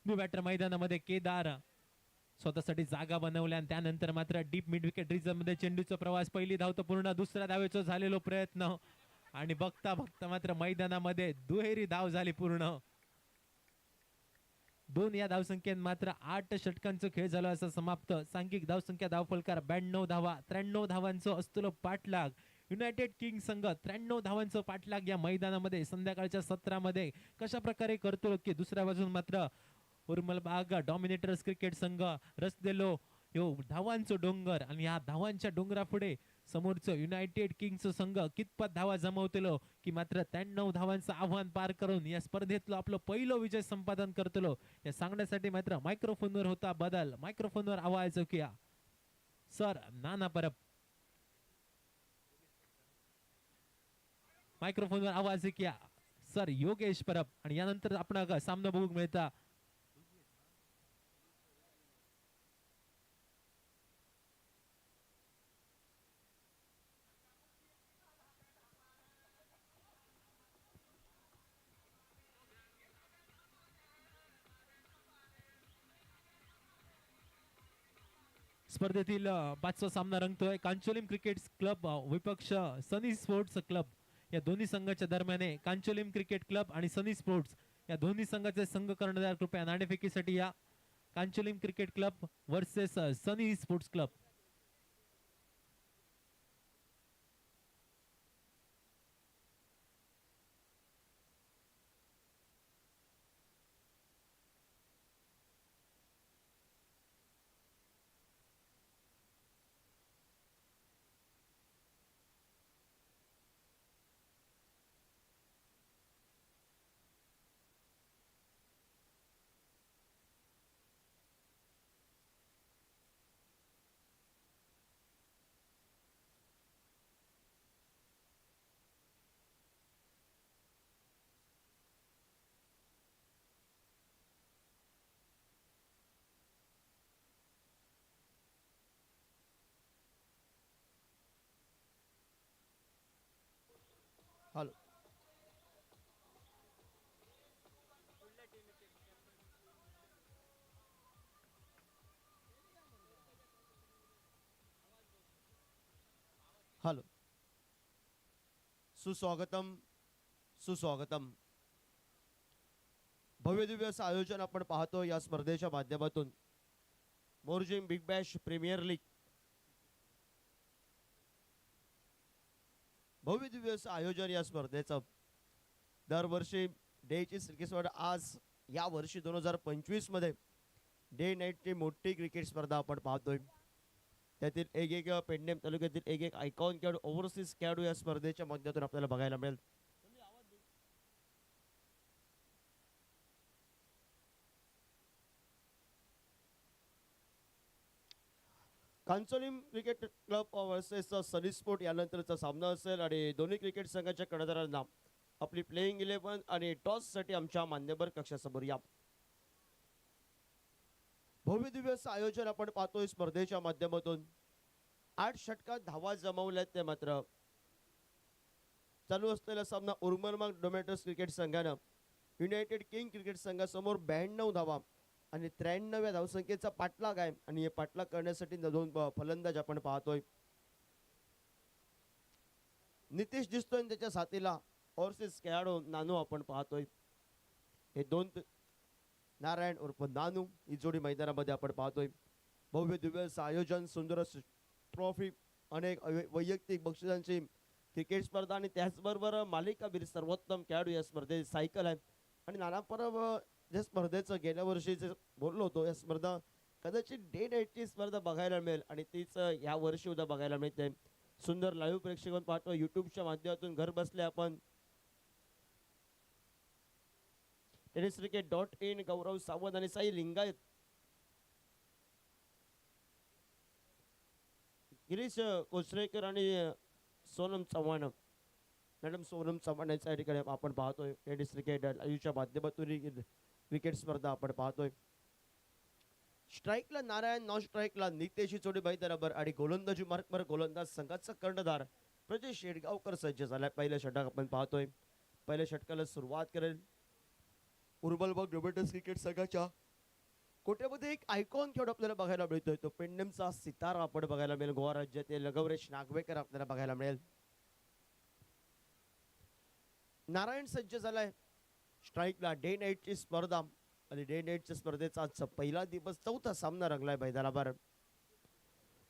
बॅटर मैदानामध्ये केदार स्वतःसाठी जागा बनवल्या आणि त्यानंतर मात्र डीप मिड विकेट रिझर्व मध्ये चेंडूचा प्रवास. पहिली धाव तर पूर्ण. दुसऱ्या धावेचा झालेला प्रयत्न आणि बघता बघता मात्र मैदानामध्ये दुहेरी धाव झाली पूर्ण. 2 या धावसंख्येत मात्र 8 षटकांचा खेळ झाला असं समाप्त. सांघिक धावसंख्या धाव फलकार 92 धावा. 93 धावांचं असतो पाठलाग. युनायटेड किंग संघ 93 धावांचं पाठलाग या मैदानामध्ये संध्याकाळच्या सत्रामध्ये कशा प्रकारे करतो की दुसऱ्या बाजून मात्र उर्मलबाग डॉमिनेटर्स क्रिकेट संघ रचलेलो यो धावांचं डोंगर आणि या धावांच्या डोंगरापुढे समोरचं युनायटेड किंग्स संघ कितपत धावा जमवतलो की मात्र 93 धावांचं आव्हान पार करून या स्पर्धेतलं आपलं पहिलं विजय संपादन करतलो या सांगण्यासाठी मात्र मायक्रोफोनवर होता बदल. मायक्रोफोनवर आवाज किया सर नाना परब. मायक्रोफोनवर आवाज किया सर योगेश परब. आणि यानंतर आपण सामना बघू मिळता स्पर्धेतील 5वा सामना रंगतोय. कांचोलिम क्रिकेट क्लब विपक्ष सनी स्पोर्ट्स क्लब या दोन्ही संघाच्या दरम्यान. कांचोलिम क्रिकेट क्लब आणि सनी स्पोर्ट्स या दोन्ही संघाचे संघ कर्णधार कृपया नाणेफेकीसाठी या. Kancholim cricket club versus Sunny sports club. Hello hello सुस्वागतम सुस्वागतम. भव्य दिव्य असं आयोजन आपण पाहतो या स्पर्धेच्या माध्यमातून. मोर्जिंग बिग बॅश प्रीमियर लीग भव्य दिव्य असं आयोजन या स्पर्धेचं. दरवर्षी डेची क्रिकेट स्पर्धा, आज या वर्षी 2025 मध्ये डे नाईटची मोठी क्रिकेट स्पर्धा आपण पाहतोय. त्यातील एक पेडनेम तालुक्यातील एक आयकॉन खेळाडू, ओव्हरसीज खेळाडू या स्पर्धेच्या माध्यमातून आपल्याला बघायला मिळेल. कांचोलिम क्रिकेट क्लब वर्सेस सनी स्पोर्ट यानंतरचा सामना असेल आणि दोन्ही क्रिकेट संघाच्या कर्णधारांना आपली प्लेइंग 11 आणि टॉस साठी आमच्या मान्यवर कक्षासमोर या. भव्य दिव्य असं आयोजन आपण पाहतोय स्पर्धेच्या माध्यमातून. 8 षटकात धावा जमवल्यात ते मात्र चालू असलेला सामना उर्मरमाग डोमॅटोस क्रिकेट संघानं युनायटेड किंग क्रिकेट संघासमोर 92 धावा आणि 93व्या धावसंख्येचा पाठलाग आहे. आणि हे पाठलाग करण्यासाठी दोन फलंदाज आपण पाहतोय. नितेश दिसतोय त्याच्या साथीला ओव्हरसीज खेळाडू नानू आपण पाहतोय. हे दोन नारायण उर्फ नानू ही जोडी मैदानामध्ये आपण पाहतोय. भव्य दिव्य आयोजन, सुंदर ट्रॉफी, अनेक वैयक्तिक बक्षिसांची क्रिकेट स्पर्धा आणि त्याचबरोबर मालिकावीर सर्वोत्तम खेळाडू या स्पर्धेत सायकल आहे. आणि नाना परब ज्या स्पर्धेचं गेल्या वर्षी जे बोललो होतो, या स्पर्धा कदाचित डे नाईटची स्पर्धा बघायला मिळेल आणि तीच या वर्षी उद्या बघायला मिळते. सुंदर लाईव्ह प्रेक्षक पाहतो युट्यूबच्या माध्यमातून घर बसले आपण. टेनिसक्रिकेट.in गौरव सावंत आणि साई लिंगायत, गिरीश कोचरेकर आणि सोनम चव्हाण, मॅडम सोनम चव्हाण याच्या ठिकाणी आपण पाहतोय. टेनिस क्रिकेट लाईव्हच्या माध्यमातून क्रिकेट स्पर्धा आपण पाहतोय. स्ट्राईकला नारायण, नॉन स्ट्राईकला नितेश जोडी मैदानावर आणि गोलंदाजी मार्कवर गोलंदाज संघाचा कर्णधार प्रजेश शेडगावकर सज्ज झालाय. पहिल्या षटक आपण पाहतोय. पहिल्या षटकाला सुरुवात करेल उर्मलबाग डोमॅटोस क्रिकेट संघाच्या कोट्यामध्ये एक आयकॉन खेळ आपल्याला बघायला मिळतोय. तो पेंडमचा सितारा आपण बघायला मिळेल. गोवा राज्यातील गौरेश नागवेकर आपल्याला बघायला मिळेल. नारायण सज्ज झालाय स्ट्राईकला. डे नाईटची स्पर्धा आणि डे नाईटच्या स्पर्धेचा आजचा पहिला दिवस, चौथा सामना रंगलाय मैदानावर.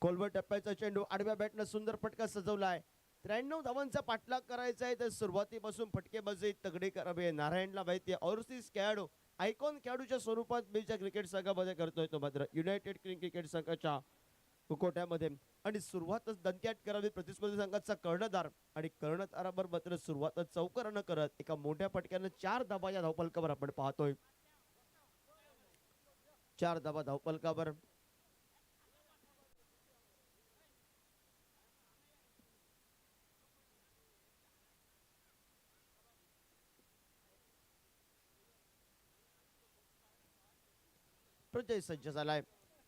कोलवर टप्प्याचा चेंडू आडव्या बॅटनं सुंदर फटका सजवलाय. 93 धावांचा पाठलाग करायचा आहे तर सुरुवातीपासून फटकेबाजी तगडी करावी. नारायणला माहिती आहे ओव्हरसीज खेळाडू, आयकॉन खेळाडूच्या स्वरूपात बीच्या क्रिकेट संघामध्ये करतोय तो मात्र युनायटेड किंग क्रिकेट संघाच्या कोट्यामध्ये. आणि सुरुवातच दणक्यात करावी प्रतिस्पर्धी संघाचा कर्णधार आणि कर्णधाराबर मात्र सुरुवातच चौकारानं करत एका मोठ्या फटक्यानं 4 धावा या धावफलकावर आपण पाहतोय. 4 धावा धावफलकावर. प्रजय सज्ज झालाय.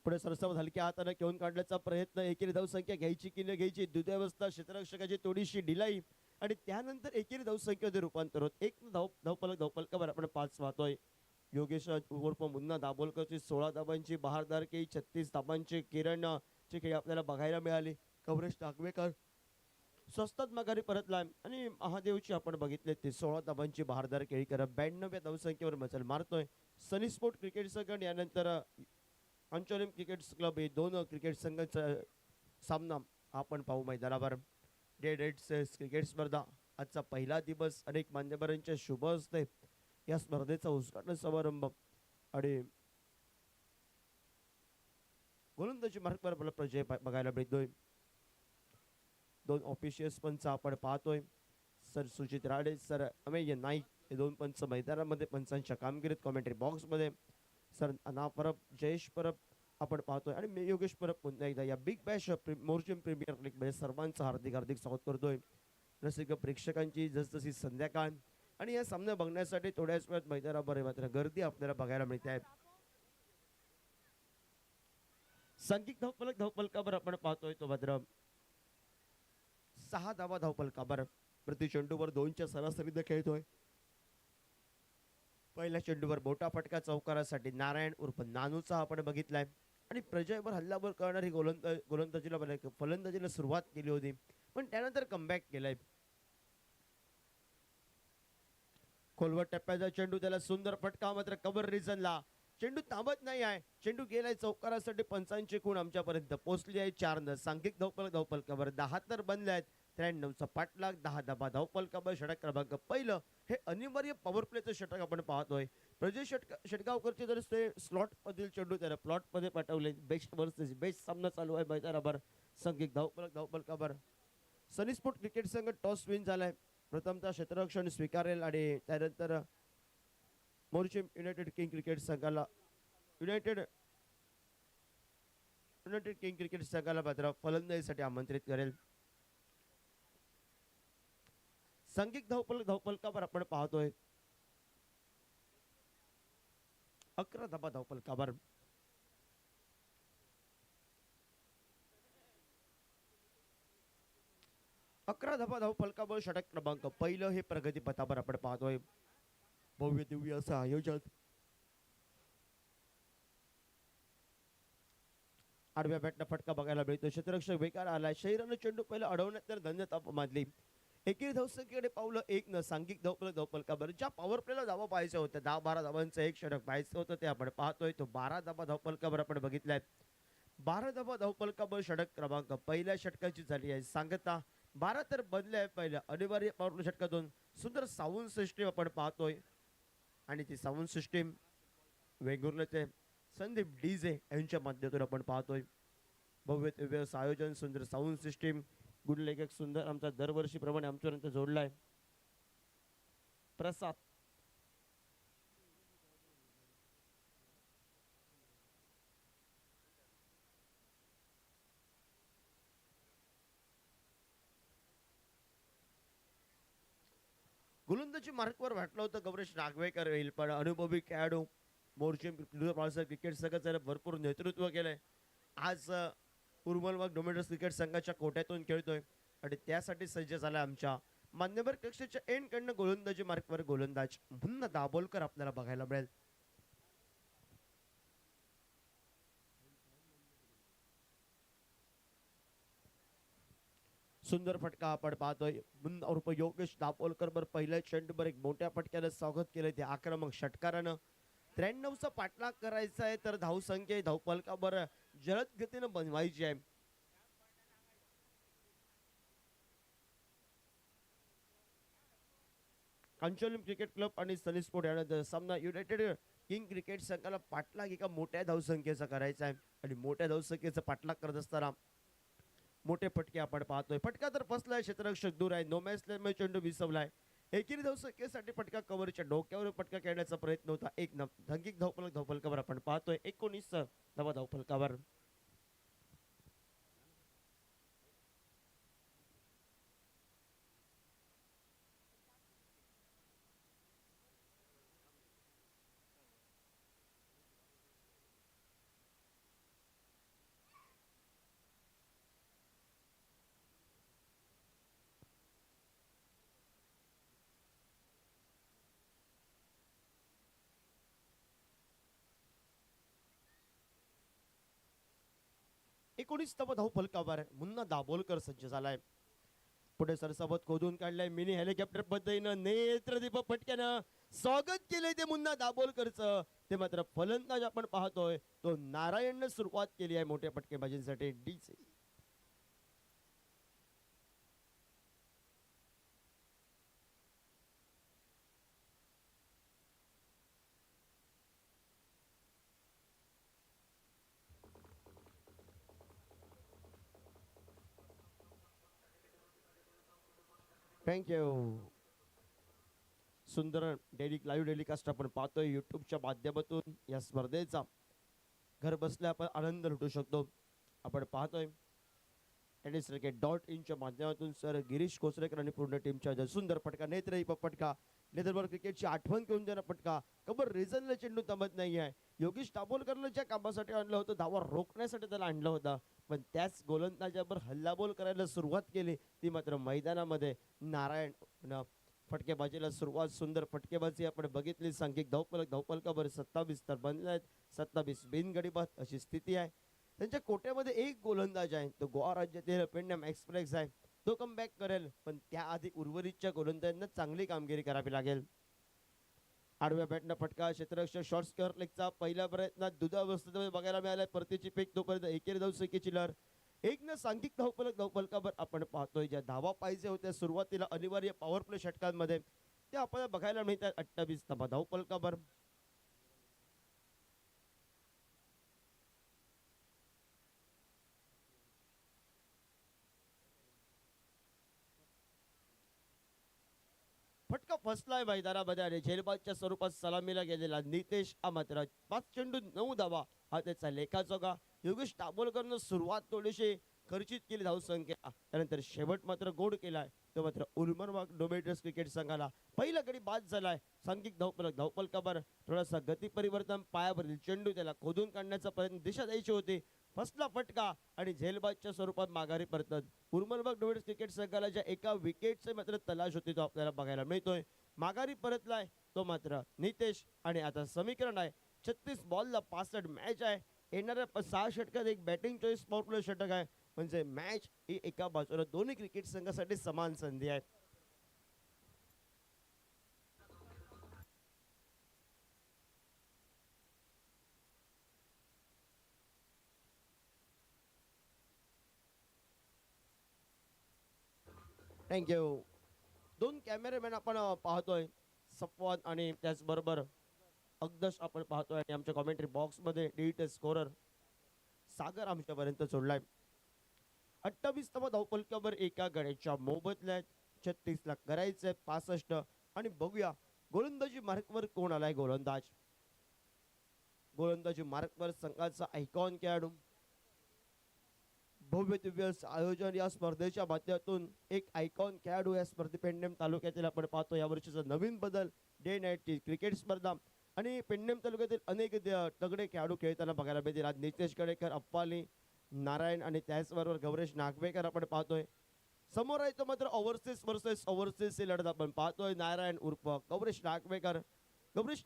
पुढे सरसवत हलक्या हाताने घेऊन काढण्याचा प्रयत्न. एकेरी धावसंख्या घ्यायची की न घ्यायची, द्वितीयावस्था क्षेत्ररक्षकाची थोडीशी ढिलाई आणि त्यानंतर एकेरी धावसंख्येमध्ये रूपांतर होत. एक धावफलकावर आपण 5 पाहतोय. योगेश उर्फ मुन्ना दाभोलकरची 16 धाबांची बहारदारकी, 36 धाबांची किरण ची खेळी आपल्याला बघायला मिळाली. कवरेज नागवेकर स्वस्तात माघारी परतला आणि महादेवची आपण बघितले ते 16 धाबांची बहारदार खेळी करत 92व्या धावसंख्येवर मजल मारतोय. सनी स्पोर्ट क्रिकेट संघ यानंतर अंचोलिम क्रिकेट क्लब हे दोन क्रिकेट संघांचा सामना आपण पाहू मैदानावर. डे नाईट क्रिकेट स्पर्धा आजचा पहिला दिवस. अनेक मान्यवरांच्या शुभ हस्ते या स्पर्धेचा उद्घाटन समारंभ आणि गोलंदाजी मार्कवर आपल्याला प्रजय बघायला मिळतोय. 2 ऑफिशियल्स पंच आपण पाहतोय. सर सुजित राडे, सर अमेय नाईक हे 2 पंच मैदानामध्ये पंचांच्या कामगिरीत कॉमेंट्री बॉक्स मध्ये. सर अना परब, जयेश परब आपण पाहतोय आणि योगेश परब पुन्हा एकदा या big bash Morjim premier league मध्ये सर्वांचं हार्दिक हार्दिक स्वागत करतोय. रसिक प्रेक्षकांची जसजशी संध्याकाळ आणि या सामना बघण्यासाठी थोड्याच वेळात मैदानावर मात्र गर्दी आपल्याला बघायला मिळते आहे. सांघिक धावफलकावर आपण पाहतोय तो मात्र 6 धावा धावफलकावर. प्रति चेंडूवर 2च्या सरासरीने खेळतोय. पहिल्या चेंडूवर मोठा फटका चौकारासाठी नारायण उर्फ नानूचा आपण बघितलाय आणि प्रजयवर हल्लावर करणारी फलंदाजीला सुरुवात केली होती पण त्यानंतर कमबॅक केलाय. खोलवर टप्प्याचा चेंडू त्याला सुंदर फटका मात्र कव्हर रिजनला चेंडू थांबत नाही आहे. चेंडू गेलाय चौकारासाठी पंचांची खूण आमच्यापर्यंत पोहोचली आहे. 4 न सांघिक धावपल कव्हर 10 तर बनले आहेत. 93चा पाठलाग 10 धाबा धावपल कव्हर षटक क्रमांक पहिलं हे अनिवार्य पॉवर प्लेचं षटक आपण पाहतोय. प्रजय षटगावकरचे जर स्लॉट मधील चेंडू त्याला प्लॉट मध्ये पाठवले. बेस्ट वर्सेस बेस्ट सामना चालू आहे मैदानावर. सांघिक धावपल कव्हर सनी स्पोर्ट क्रिकेट संघ टॉस विन झालाय. प्रथमतः क्षेत्ररक्षण स्वीकारेल आणि त्यानंतर मोर्चे युनायटेड किंग क्रिकेट संघाला युनायटेड किंग क्रिकेट संघाला मात्र फलंदाजीसाठी आमंत्रित करेल. सांघिक धावपलकावर आपण पाहतोय 11 धाबा धावपलकावर. धावपलकावर षटक क्रमांक पहिलं हे प्रगती पथावर आपण पाहतोय. भव्य दिव्य असं आयोजन. आडव्या बॅटनं फटका बघायला मिळतो. क्षेत्ररक्षक बेकार आलाय. शरीरानं चेंडू पहिला अडवण्यात तर धन्यता मानली. एकेरी धावसंख्येकडे पावलं 1 न सांघिक धावपलकावर ज्या पॉवर प्लेला धावा पाहायच्या होत्या 10-12 धावांचं एक षटक पाहायचं होतं ते आपण पाहतोय. तो 12 धाबा धावपलकावर आपण बघितलाय. 12 धाबा धावपलकावर षटक क्रमांक पहिल्या षटकाची झाली आहे सांगता. 12 तर बनले आहे. पहिल्या अनिवार्य पॉवर प्ले षटकातून सुंदर साऊंड सिस्टीम आपण पाहतोय आणि ती साऊंड सिस्टीम वेंगुर्ल्याचे संदीप डीजे यांच्या माध्यमातून आपण पाहतोय. भव्य दिव्य आयोजन सुंदर साऊंड सिस्टीम गुड लेखक सुंदर आमचा दरवर्षीप्रमाणे आमच्यापर्यंत जोडलाय. प्रसाद गोलंदाजी मार्कवर वाटलं होतं गौरेश नागवेकर येईल पण अनुभवी खेळाडू मोर्चे क्रिकेट संघाचं भरपूर नेतृत्व केलंय. आज उर्मलबाग डोमेडर्स क्रिकेट संघाच्या कोट्यातून खेळतोय आणि त्यासाठी सज्ज झाला आमच्या मान्यवर कक्षाच्या एंड कडनं गोलंदाजी मार्कवर गोलंदाज मुन्ना दाभोलकर आपल्याला बघायला मिळेल. सुंदर फटका आपण पाहतोय. मुन्ना उर्फ योगेश दाभोलकर बर पहिल्या चेंडूवर एक मोठ्या फटक्यानं स्वागत केलंय ते आक्रमक षटकारानं. 93चा पाठलाग करायचा आहे तर धावसंख्या धावपलकावर जलद गतीनं बनवायची आहे. कांचोलिम क्रिकेट क्लब आणि सनी स्पोर्ट यानंतर सामना युनायटेड किंग क्रिकेट संघाला पाठलाग एका मोठ्या धावसंख्येचा करायचा आहे आणि मोठ्या धावसंख्येचा पाठलाग करत असताना मोठे फटके आपण पाहतोय. फटका तर फसलाय. क्षेत्ररक्षक दूर आहे. नो मॅच चेंडू विसवलाय. एकेरी धावसंख्येसाठी फटका कव्हरच्या डोक्यावर फटका खेळण्याचा प्रयत्न होता. एक सांघिक धावपलकावर आपण पाहतोय 19 धावा धावपलकावर. धावा धावपलकावर मुन्ना दाभोलकर सज्ज झालाय. पुढे सरसबत खोदून काढलाय. मिनी हेलिकॉप्टर पद्धतीनं नेत्रदीप फटक्यानं स्वागत केलंय ते मुन्ना दाभोलकरचं. ते मात्र फलंदाज आपण पाहतोय तो नारायणनं सुरुवात केली आहे मोठ्या फटकेबाजींसाठी. डीचे थँक्यू. सुंदर लाईव्ह डेलिकास्ट आपण पाहतोय युट्यूबच्या माध्यमातून. या स्पर्धेचा घर बसल्या आपण आनंद लुटू शकतो. आपण पाहतोय टेनिस क्रिकेट .in च्या माध्यमातून सर गिरीश कोसरेकर आणि पूर्ण टीमच्या सुंदर फटका नेत्रदीप फटका लेदरबॉल क्रिकेटची आठवण करून देणारा फटका. कबर रिझनला चेंडू थांबत नाही आहे. योगेश दाभोलकरला ज्या कामासाठी आणलं होतं, धावा रोखण्यासाठी त्याला आणलं होतं, पण त्याच गोलंदाजावर हल्लाबोल करायला सुरुवात केली ती मात्र मैदानामध्ये. नारायण फटकेबाजीला सुरुवात, सुंदर फटकेबाजी आपण बघितली. सांघिक धावपलकावर 27 तर बनले, 27 बिनगडीबाद अशी स्थिती आहे. त्यांच्या कोट्यामध्ये एक गोलंदाज आहे, तो गोवा राज्यातील पेंडम एक्सप्रेस आहे. तो कमबॅक करेल, पण त्याआधी उर्वरितच्या गोलंदाजांना चांगली कामगिरी करावी लागेल. आडव्या बॅटनं फटका, क्षेत्ररक्षक शॉर्ट स्क्वेअर लेगचा पहिल्या प्रयत्नात दुधावस्थेत बघायला मिळालाय. परतीची फेक, तोपर्यंत एकेरी धावसंख्येची लहर. एक न सांघिक धावपलकावर आपण पाहतोय ज्या धावा पाहिजे होत्या सुरुवातीला अनिवार्य पॉवर प्ले षटकांमध्ये, ते आपल्याला बघायला मिळतात. 28 धावपलकावर. फटका फसलाय मैदानामध्ये आणि झेलबादच्या स्वरूपात सलामीला गेलेला नितेश मात्र 5 चेंडू 9 धावा हा त्याचा लेखाजोगा. योगेश दाभोलकरनं सुरुवात थोडीशी खर्चित केली धावसंख्या, त्यानंतर शेवट मात्र गोड केलाय तो मात्र उर्मरबाग डोमेट्रस क्रिकेट संघाला. पहिला गडी बाद झालाय. सांघिक धावपलकावर थोडासा गती परिवर्तन, पायावरील चेंडू त्याला खोदून काढण्याचा प्रयत्न, दिशा द्यायची होती, फसला फटका आणि झेलबादच्या स्वरूपात माघारी परतत. उर्मरबाग डोमेट्रस क्रिकेट संघाला ज्या एका विकेटचे मात्र तलाश होती तो आपल्याला बघायला मिळतोय. माघारी परतलाय तो मात्र नितेश आणि आता समीकरण आहे 36 बॉलला 65 मॅच आहे. येणाऱ्या 6 षटकात एक बॅटिंग चॉईस पॉवर प्ले षटक आहे, म्हणजे मॅच ही एका बाजूला दोन्ही क्रिकेट संघासाठी समान संधी आहे. थँक्यू. 2 कॅमेरामॅन आपण पाहतोय, सफवान आणि त्याचबरोबर अगदश आपण पाहतोय, आणि आमच्या कॉमेंट्री बॉक्स मध्ये डिजिटल स्कोरर सागर आमच्यापर्यंत जोडलाय. 28 धावपलकावर एका गड्याच्या मोबदल्यात 36 ला करायचंय 65. आणि बघूया गोलंदाजी मार्कवर कोण आलाय. गोलंदाजी मार्कवर संघाचा आयकॉन खेळाडू. भव्य दिव्य आयोजन या स्पर्धेच्या माध्यमातून एक आयकॉन खेळाडू या स्पर्धे पेंडेम तालुक्यातील आपण पाहतो. या वर्षीचा नवीन बदल डे नाईट क्रिकेट स्पर्धा, आणि पेंडेम तालुक्यातील अनेक तगडे खेळाडू खेळताना बघायला मिळतील. आज नितेश कडेकर, अप्पाली, नारायण आणि त्याचबरोबर गौरेश नागवेकर आपण पाहतोय. समोर आहे तो मात्र ओव्हरसीज वर्सेस ओव्हरसीज लढत आपण पाहतोय. नारायण उर्फ गौरेश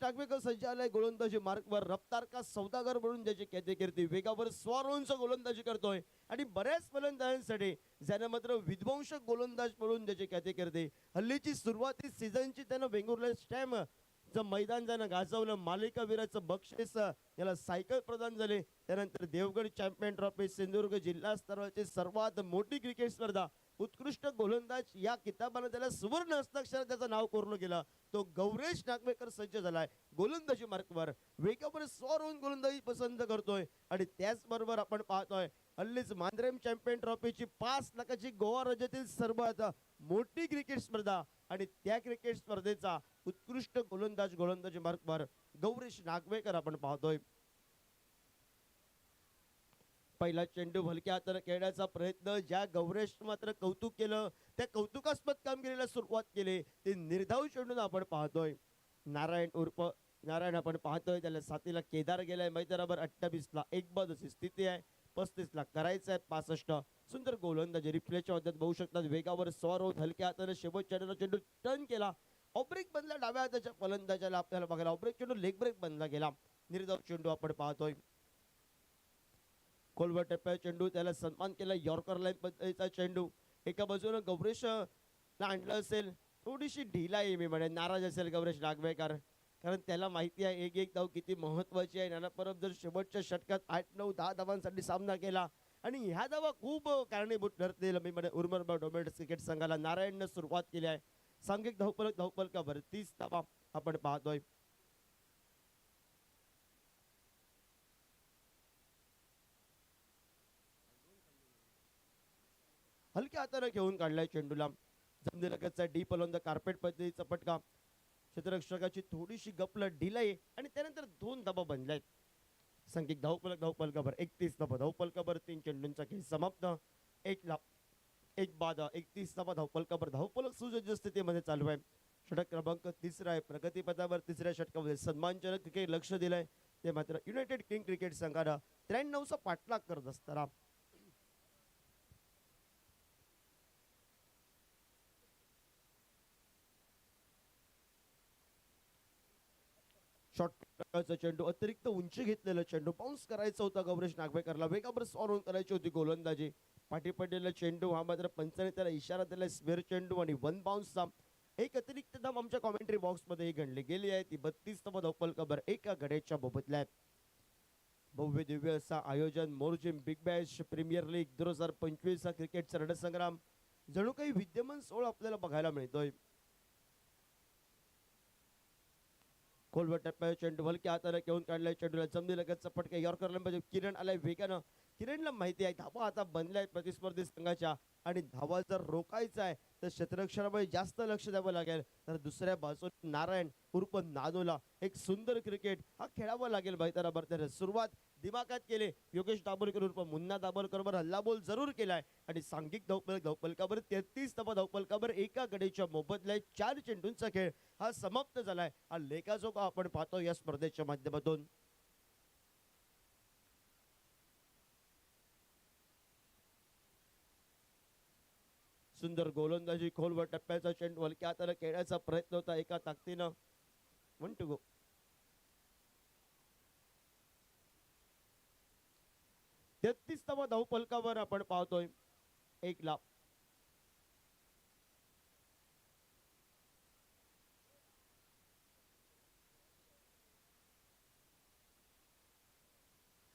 नागवेकर सज्ज आलाय गोलंदाजी मार्कवर. रफ्तार का सौदागर म्हणून ज्याची कीर्ती, वेगावर स्वारोंच गोलंदाजी करतोय, आणि बऱ्याच फलंदाजांसाठी ज्यानं मात्र विध्वंसक गोलंदाज म्हणून ज्याची कीर्ती. हल्लीची सुरुवाती सीझनची त्यानं वेंगुर्ला स्टॅम मैदान ज्यानं गाजवलं, मालिकावीराचं बक्षीस याला सायकल प्रदान झाले. त्यानंतर देवगड चॅम्पियन ट्रॉफी, सिंधुदुर्ग जिल्हा स्तरावरची सर्वात मोठी क्रिकेट स्पर्धा, उत्कृष्ट गोलंदाज या किताबाने त्याला सुवर्ण हस्ताक्षरात त्याचं नाव कोरलं गेलं. तो गौरेश नागवेकर सज्ज झालाय गोलंदाजी मार्कवर. वेगावर स्वार होऊन गोलंदाजी पसंत करतोय, आणि त्याचबरोबर आपण पाहतोय हल्लीच मांद्रेम चॅम्पियन ट्रॉफीची 5 लाखाची गोवा राज्यातील सर्वात मोठी क्रिकेट स्पर्धा, आणि त्या क्रिकेट स्पर्धेचा उत्कृष्ट गोलंदाजी मार्कवर गौरेश नागवेकर आपण पाहतोय. पहिला चेंडू हलक्या हाताने खेळण्याचा प्रयत्न, ज्या गौरेश मात्र कौतुक केलं, त्या कौतुकास्पद कामगिरीला सुरुवात केली ते निर्धाव चेंडून आपण पाहतोय. नारायण आपण पाहतोय, त्याला साथीला केदार गेलाय मैदानावर. 28 ला एक बाद अशी स्थिती आहे. 35 ला करायचं आहे 65. सुंदर गोलंदाजी रिप्लेच्या मदत बघू शकतात. वेगावर स्वार होत हलक्या हाताने शेवटच्या चेंडू टर्न केला. ऑब्रेक बनला डाव्या हाताच्या फलंदाजाला आपल्याला बघायला. ऑब्रेक चेंडू लेग ब्रेक बनला गेला. निर्धाव चेंडू आपण पाहतोय. खोलवर टप्प्या चेंडू, त्याला सन्मान केला. यॉर्कर लाईन पद्धतीचा चेंडू एका बाजूने गौरेश आणलं असेल, थोडीशी ढिलाई मी म्हणेन, नाराज असेल गौरेश नागवेकर, कारण त्याला माहिती आहे एक धाव किती महत्वाची आहे. नाना परब जर शेवटच्या षटकात 8, 9, 10 धावांसाठी सामना केला, आणि ह्या धावा खूप कारणीभूत ठरतील मी म्हणेन उर्मरबाग डोमेट्रस क्रिकेट संघाला. नारायणनं सुरुवात केली आहे. सांघिक धावपलकावर 30 धावा आपण पाहतोय. हलक्या हाताने घेऊन काढलाय चेंडूला. जमिनीलगतचा डीप ऑन द कार्पेट पद्धतीचा फटका. क्षेत्ररक्षकाची थोडीशी गपलत, ढिलाई, आणि त्यानंतर 2 धावा बनल्यात. सांघिक धावपलकावर 31 धावा. धावपलकावर 3 चेंडूंचा खेळ समाप्त. 1 बाद. 31 धावा धावपलकावर. धावपलक सुसज्ज स्थितीमध्ये चालू आहे. षटक क्रमांक 3 आहे. प्रगतीपथावर 3ऱ्या षटकामध्ये सन्मानजनक क्रिकेट लक्ष दिलंय ते मात्र युनायटेड किंग क्रिकेट संघानं 93चा पाठलाग करत असताना शॉर्ट चेंडू अतिरिक्त उंची घेतलेला चेंडू बाउन्स करायचा होता गौरेश नागवेकरला वेगावर ऑन करायची होती गोलंदाजी पाठी पडलेला चेंडू हा मात्र पंचाने त्याला इशारा दिला स्क्वेअर चेंडू आणि 1 बाउन्सचा एक अतिरिक्त धाव आमच्या कॉमेंट्री बॉक्स मध्ये गणली गेली आहे ती 32 धावपल कबर एका गड्याच्या मोबदल्यात भव्य दिव्य असा आयोजन Morjim big bash premier league 2025 हा क्रिकेटचा रणसंग्राम जणू काही विद्यमान सोळ आपल्याला बघायला मिळतोय खोलवर टप्प्यावर चेंडू हलक्या हाताने घेऊन काढलाय चेंडूला जमनी लगतचा फटका यॉर्करला म्हणजे किरण आलाय वेगानं किरणला माहिती आहे धावा आता बनल्या आहेत प्रतिस्पर्धी संघाच्या आणि धावा जर रोखायचा आहे तर क्षेत्ररक्षणामध्ये जास्त लक्ष द्यावं लागेल तर दुसऱ्या बाजूने नारायण उर्फ नानोला एक सुंदर क्रिकेट हा खेळावा लागेल भाईतारा सुरुवात दिमागात केले योगेश दाभोलकर उर्फ मुन्ना दाभोलकर हल्लाबोल जरूर केलाय आणि सांघिक धावपलकावर 33 धावपलकावर एका गडीच्या मोबदल्यात 4 चेंडूंचा खेळ हा समाप्त झालाय हा लेखाजोखा आपण पाहतो या स्पर्धेच्या माध्यमातून सुंदर गोलंदाजी खोलवर टप्प्याचा चेंडू हलक्या हाताने खेळण्याचा प्रयत्न होता एका ताकदीनं 1 to go 33वा धावपलकावर आपण पाहतोय 1 लाभ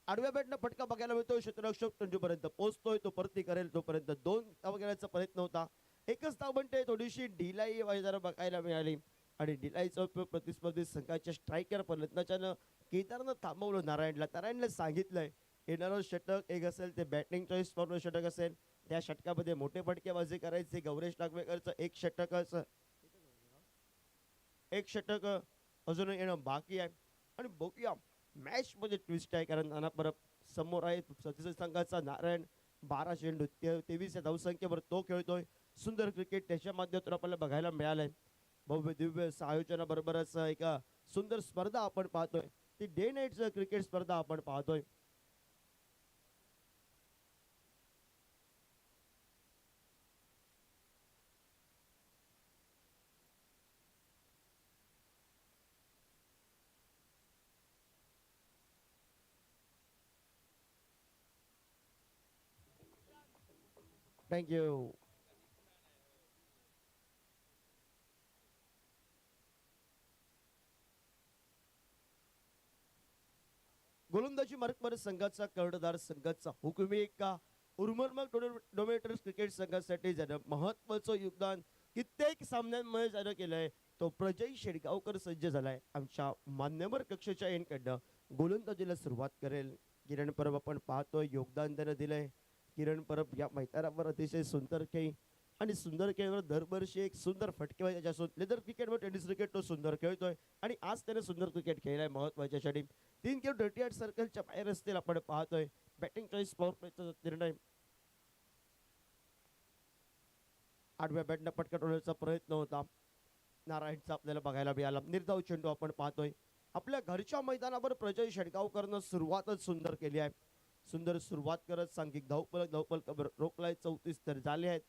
आडव्या बॅटनं फटका बघायला मिळतोय क्षेत्ररक्षक तंजूपर्यंत पोहोचतोय तो परती करेल तोपर्यंत 2 धावा घेण्याचा प्रयत्न होता एकच धाव म्हणते थोडीशी ढिलाई जरा बघायला मिळाली आणि ढिलाईचा उपयोग प्रतिस्पर्धी संघाच्या स्ट्रायकर फलंदाजानं केदारनं थांबवलं नारायणला सांगितलंय येणारं षटक एक असेल ते बॅटिंग चॉईस फॉर्म षटक असेल त्या षटकामध्ये मोठे फटकेबाजी करायचे गौरेश नागवेकरचं एक षटक अजून येणं बाकी आहे आणि बघूया मॅच मध्ये ट्विस्ट आहे कारण नाना परब समोर आहे प्रतिस्पर्धी संघाचा नारायण 12 चेंडू 23 या धावसंख्येवर तो खेळतोय सुंदर क्रिकेट त्याच्या माध्यमातून आपल्याला बघायला मिळालंय भव्य दिव्य आयोजनाबरोबरच एका सुंदर स्पर्धा आपण पाहतोय ती डे नाईट क्रिकेट स्पर्धा आपण पाहतोय थँक यू गोलंदाजी मार्कवर संघाचा कर्णधार संघाचा हुकुमी का उर्मरमग डोमेटर्स क्रिकेट संघासाठी ज्यानं महत्वाचं योगदान कित्येक सामन्यांमध्ये ज्यानं केलंय तो प्रजय शेडगावकर सज्ज झालाय आमच्या मान्यवर कक्षेच्या एनकडनं गोलंदाजीला सुरुवात करेल किरण परब आपण पाहतोय योगदान त्यानं दिलंय किरण परब या मैदानावर अतिशय सुंदर खेळ आणि सुंदर खेळवर दरवर्षी एक सुंदर फटकेबाजी त्याच्यासोबत लेदर क्रिकेटवर टेनिस क्रिकेट तो सुंदर खेळतोय आणि आज त्याने सुंदर क्रिकेट खेळलाय महत्वाच्या साठी 3 खेळ 38 सर्कलच्या बाहेर असतील आपण पाहतोय बॅटिंग चॉईस पॉवर प्लेचा निर्णय आडव्या बॅटनं फटका टोलण्याचा प्रयत्न होता नारायणचा आपल्याला बघायला मिळाला निर्धाव चेंडू आपण पाहतोय आपल्या घरच्या मैदानावर प्रजय शेडगावकरनं सुरुवातच सुंदर केली आहे सुंदर सुरुवात करत सांघिक धावपलक रोखलाय 34 तर झाले आहेत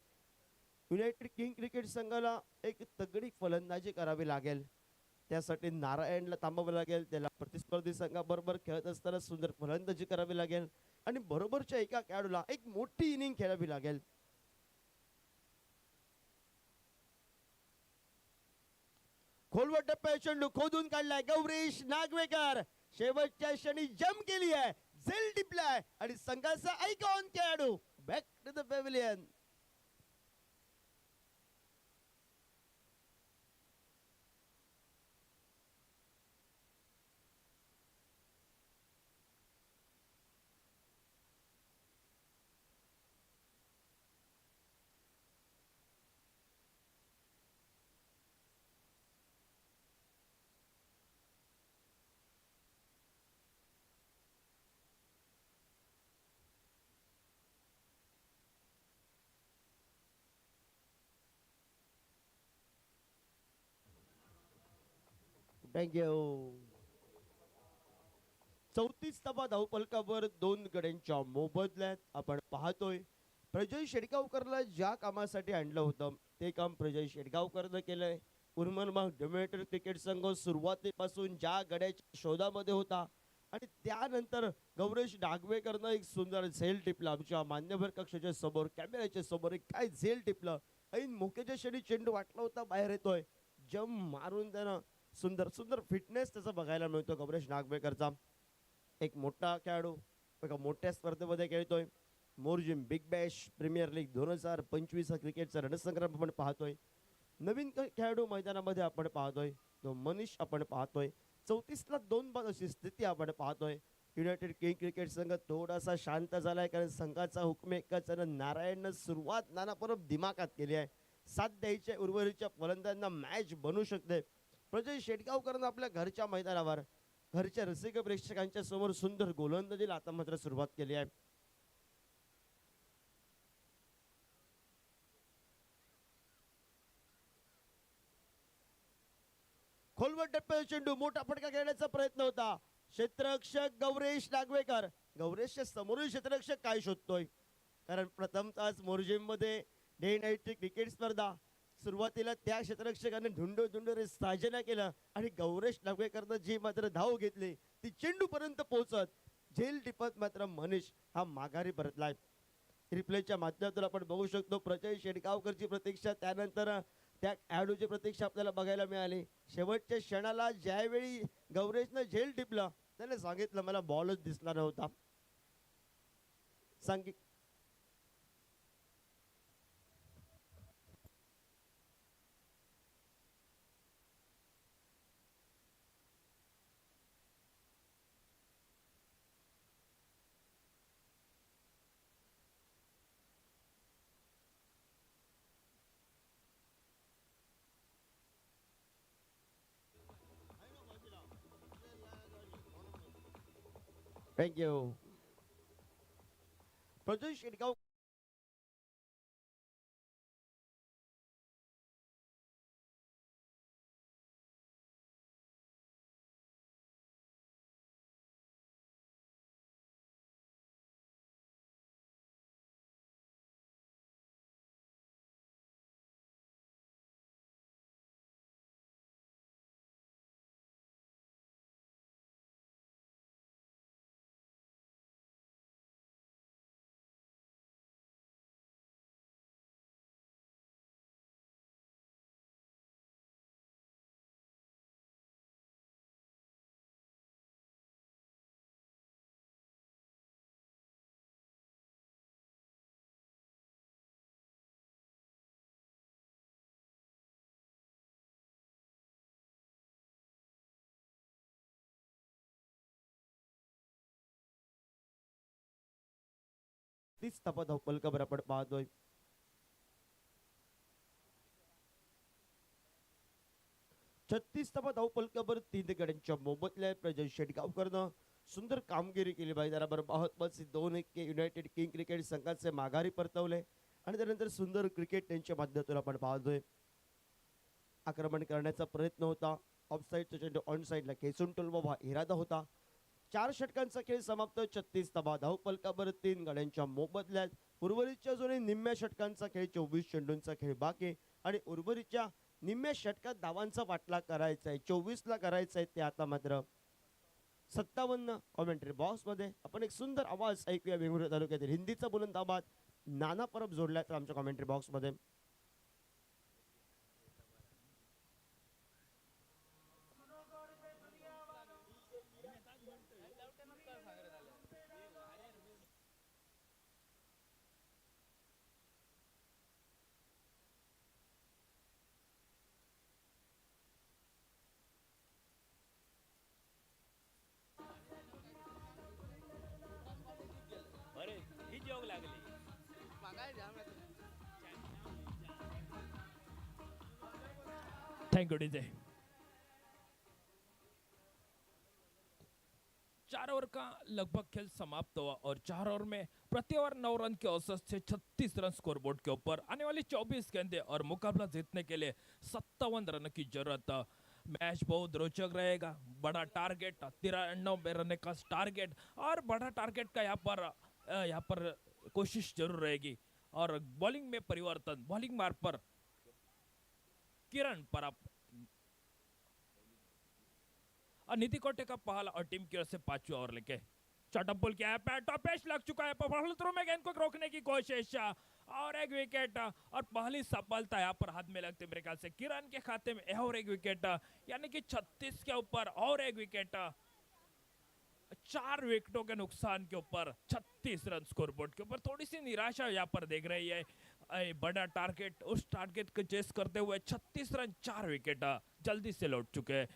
युनायटेड किंग क्रिकेट संघाला एक तगडी फलंदाजी करावी लागेल त्यासाठी नारायणला थांबावं लागेल त्याला प्रतिस्पर्धी संघाबरोबर खेळत असताना सुंदर फलंदाजी करावी लागेल आणि बरोबरच्या एका खेळाडूला एक मोठी इनिंग खेळावी लागेल खोलवर टप्प्यात चेंडू खोदून काढलाय गौरीश नागवेकर शेवटच्या क्षणी जम केली आहे झेल टिपलाय आणि संघाचा आयकॉन खेळाडू back to the pavilion thank you. 34 धावा धावफलकावर 2 गड्यांच्या मोबदल्यात आपण पाहतोय प्रजय शेडगावकरला ज्या कामासाठी आणलं होतं ते काम प्रजय शेडगावकरनं केलंय. उर्मनबाग डेमेटर क्रिकेट संघ सुरुवातीपासून ज्या गड्याच्या शोधामध्ये होता आणि त्यानंतर गौरेश डागवेकरनं एक सुंदर झेल टिपला आमच्या मान्यवर कक्षाच्या समोर कॅमेऱ्याच्या समोर एक काय झेल टिपलं. ऐन मोकेच्या क्षणी चेंडू वाटला होता बाहेर येतोय, जम मारून त्यानं सुंदर सुंदर फिटनेस त्याचा बघायला मिळतो. गौरेश नागवेकरचा एक मोठा खेळाडू एका मोठ्या स्पर्धेमध्ये खेळतोय. Morjim big bash premier league 2025 हा क्रिकेटचा रणसंग्राम आपण पाहतोय. नवीन खेळाडू मैदानामध्ये आपण पाहतोय तो मनीष आपण पाहतोय. 34ला 2 बाद अशी स्थिती आपण पाहतोय. युनायटेड किंग क्रिकेट संघ थोडासा शांत झालाय कारण संघाचा हुकमे एकाचं नारायणनं सुरुवात नाना परब दिमागात केली आहे. साथ द्यायच्या उर्वरितच्या फलंदाजांना मॅच बनू शकते. प्रजय शेटगावकरनं आपल्या घरच्या मैदानावर घरच्या रसिक प्रेक्षकांच्या समोर सुंदर गोलंदाजीला आता मात्र सुरुवात केली आहे. खोलवर टप्प्याचा चेंडू मोठा फटका खेळण्याचा प्रयत्न होता. क्षेत्ररक्षक गौरेश नागवेकर. गौरेशच्या समोरील क्षेत्ररक्षक काय शोधतोय कारण प्रथमतःच मोरजिम मध्ये डे नाईटची क्रिकेट स्पर्धा सुरुवातीला त्या क्षेत्ररक्षकाने धुंड रे साजना केलं आणि गौरेश नागवेकरनं जी मात्र धाव घेतली ती चेंडू पर्यंत पोहोचत झेल टिपत मात्र मनीष हा माघारी परतलाय. रिप्लेच्या माध्यमातून आपण बघू शकतो प्रजय शेडगावकरची प्रतीक्षा त्यानंतर त्या खेळाडूची प्रतीक्षा आपल्याला बघायला मिळाली. शेवटच्या क्षणाला ज्यावेळी गौरेशनं झेल टिपलं त्याने सांगितलं मला बॉलच दिसला नव्हता. थँक्यू. प्रजय शेटगाव तीच तपा धावपलकावर आपण पाहतोय. छत्तीस तपा धावपलकावर 3 गड्यांच्या मोबदल्या प्रजय शेटगावकरनं सुंदर कामगिरी केली मैदानावर. महत्वाचे 2-1 युनायटेड किंग क्रिकेट संघाचे माघारी परतवले आणि त्यानंतर सुंदर क्रिकेट त्यांच्या माध्यमातून आपण पाहतोय. आक्रमण करण्याचा प्रयत्न होता. ऑफसाईडचा चेंडू ऑन साईडला खेचून टोलवा इरादा होता. 4 षटकांचा खेळ समाप्त. 36 धावा धावफलकावर 3 गड्यांच्या मोबदल्यात. उर्वरितच्या जोडी निम्म्या षटकांचा खेळ 24 चेंडूंचा खेळ बाकी आणि उर्वरितच्या निम्म्या षटकात धावांचा वाटला करायचा आहे. 24 ला करायचा आहे ते आता मात्र 57. कॉमेंट्री बॉक्स मध्ये आपण एक सुंदर आवाज ऐकूया. वेंगुर्ला तालुक्यातील हिंदीचा बुलंद आवाज नाना परब जोडलाय तर आमच्या कॉमेंट्री बॉक्स मध्ये. अरे ही जोग लागली. Thank you DJ. 4 ओवर का लगभग खेल समाप्त हुआ और 4 ओवर में प्रति ओवर 9 रन के औसत से 36 रन स्कोरबोर्ड के ऊपर. आने वाली 24 गेंदें और मुकाबला जीतने के लिए 57 रन की जरूरत. मैच बहुत रोचक रहेगा। बड़ा टारगेट 93 रन का टारगेट, और बड़ा टारगेट का यहाँ पर कोशिश जरूर रहेगी। और बॉलिंग में परिवर्तन, बॉलिंग मार्ग पर किरण परब और नीति कोटे का पहला और टीम की ओर से 5वां ओवर लेके चटअप पुल किया है, टॉपेश लग चुका है, थ्रो में गेंद को रोकने की कोशिश और एक विकेट, और पहली सफलता यहाँ पर हाथ में लगती मेरे ख्याल से किरण के खाते में, और एक विकेट, यानी कि 36 के ऊपर और एक विकेट, 4 विकेटों के नुकसान के ऊपर 36 रन स्कोरबोर्ड के ऊपर। थोड़ी सी निराशा यहाँ पर देख रही है। बड़ा टारगेट, उस टारगेट को चेस करते हुए 36 रन 4 विकेट जल्दी से लौट चुके हैं।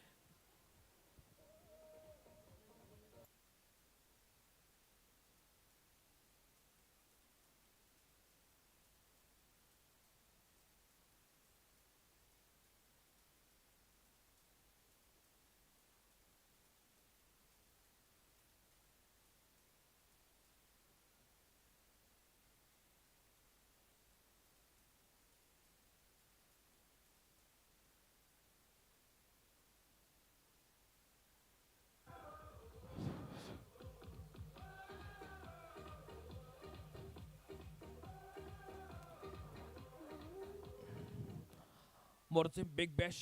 मोरसिम बिग बैश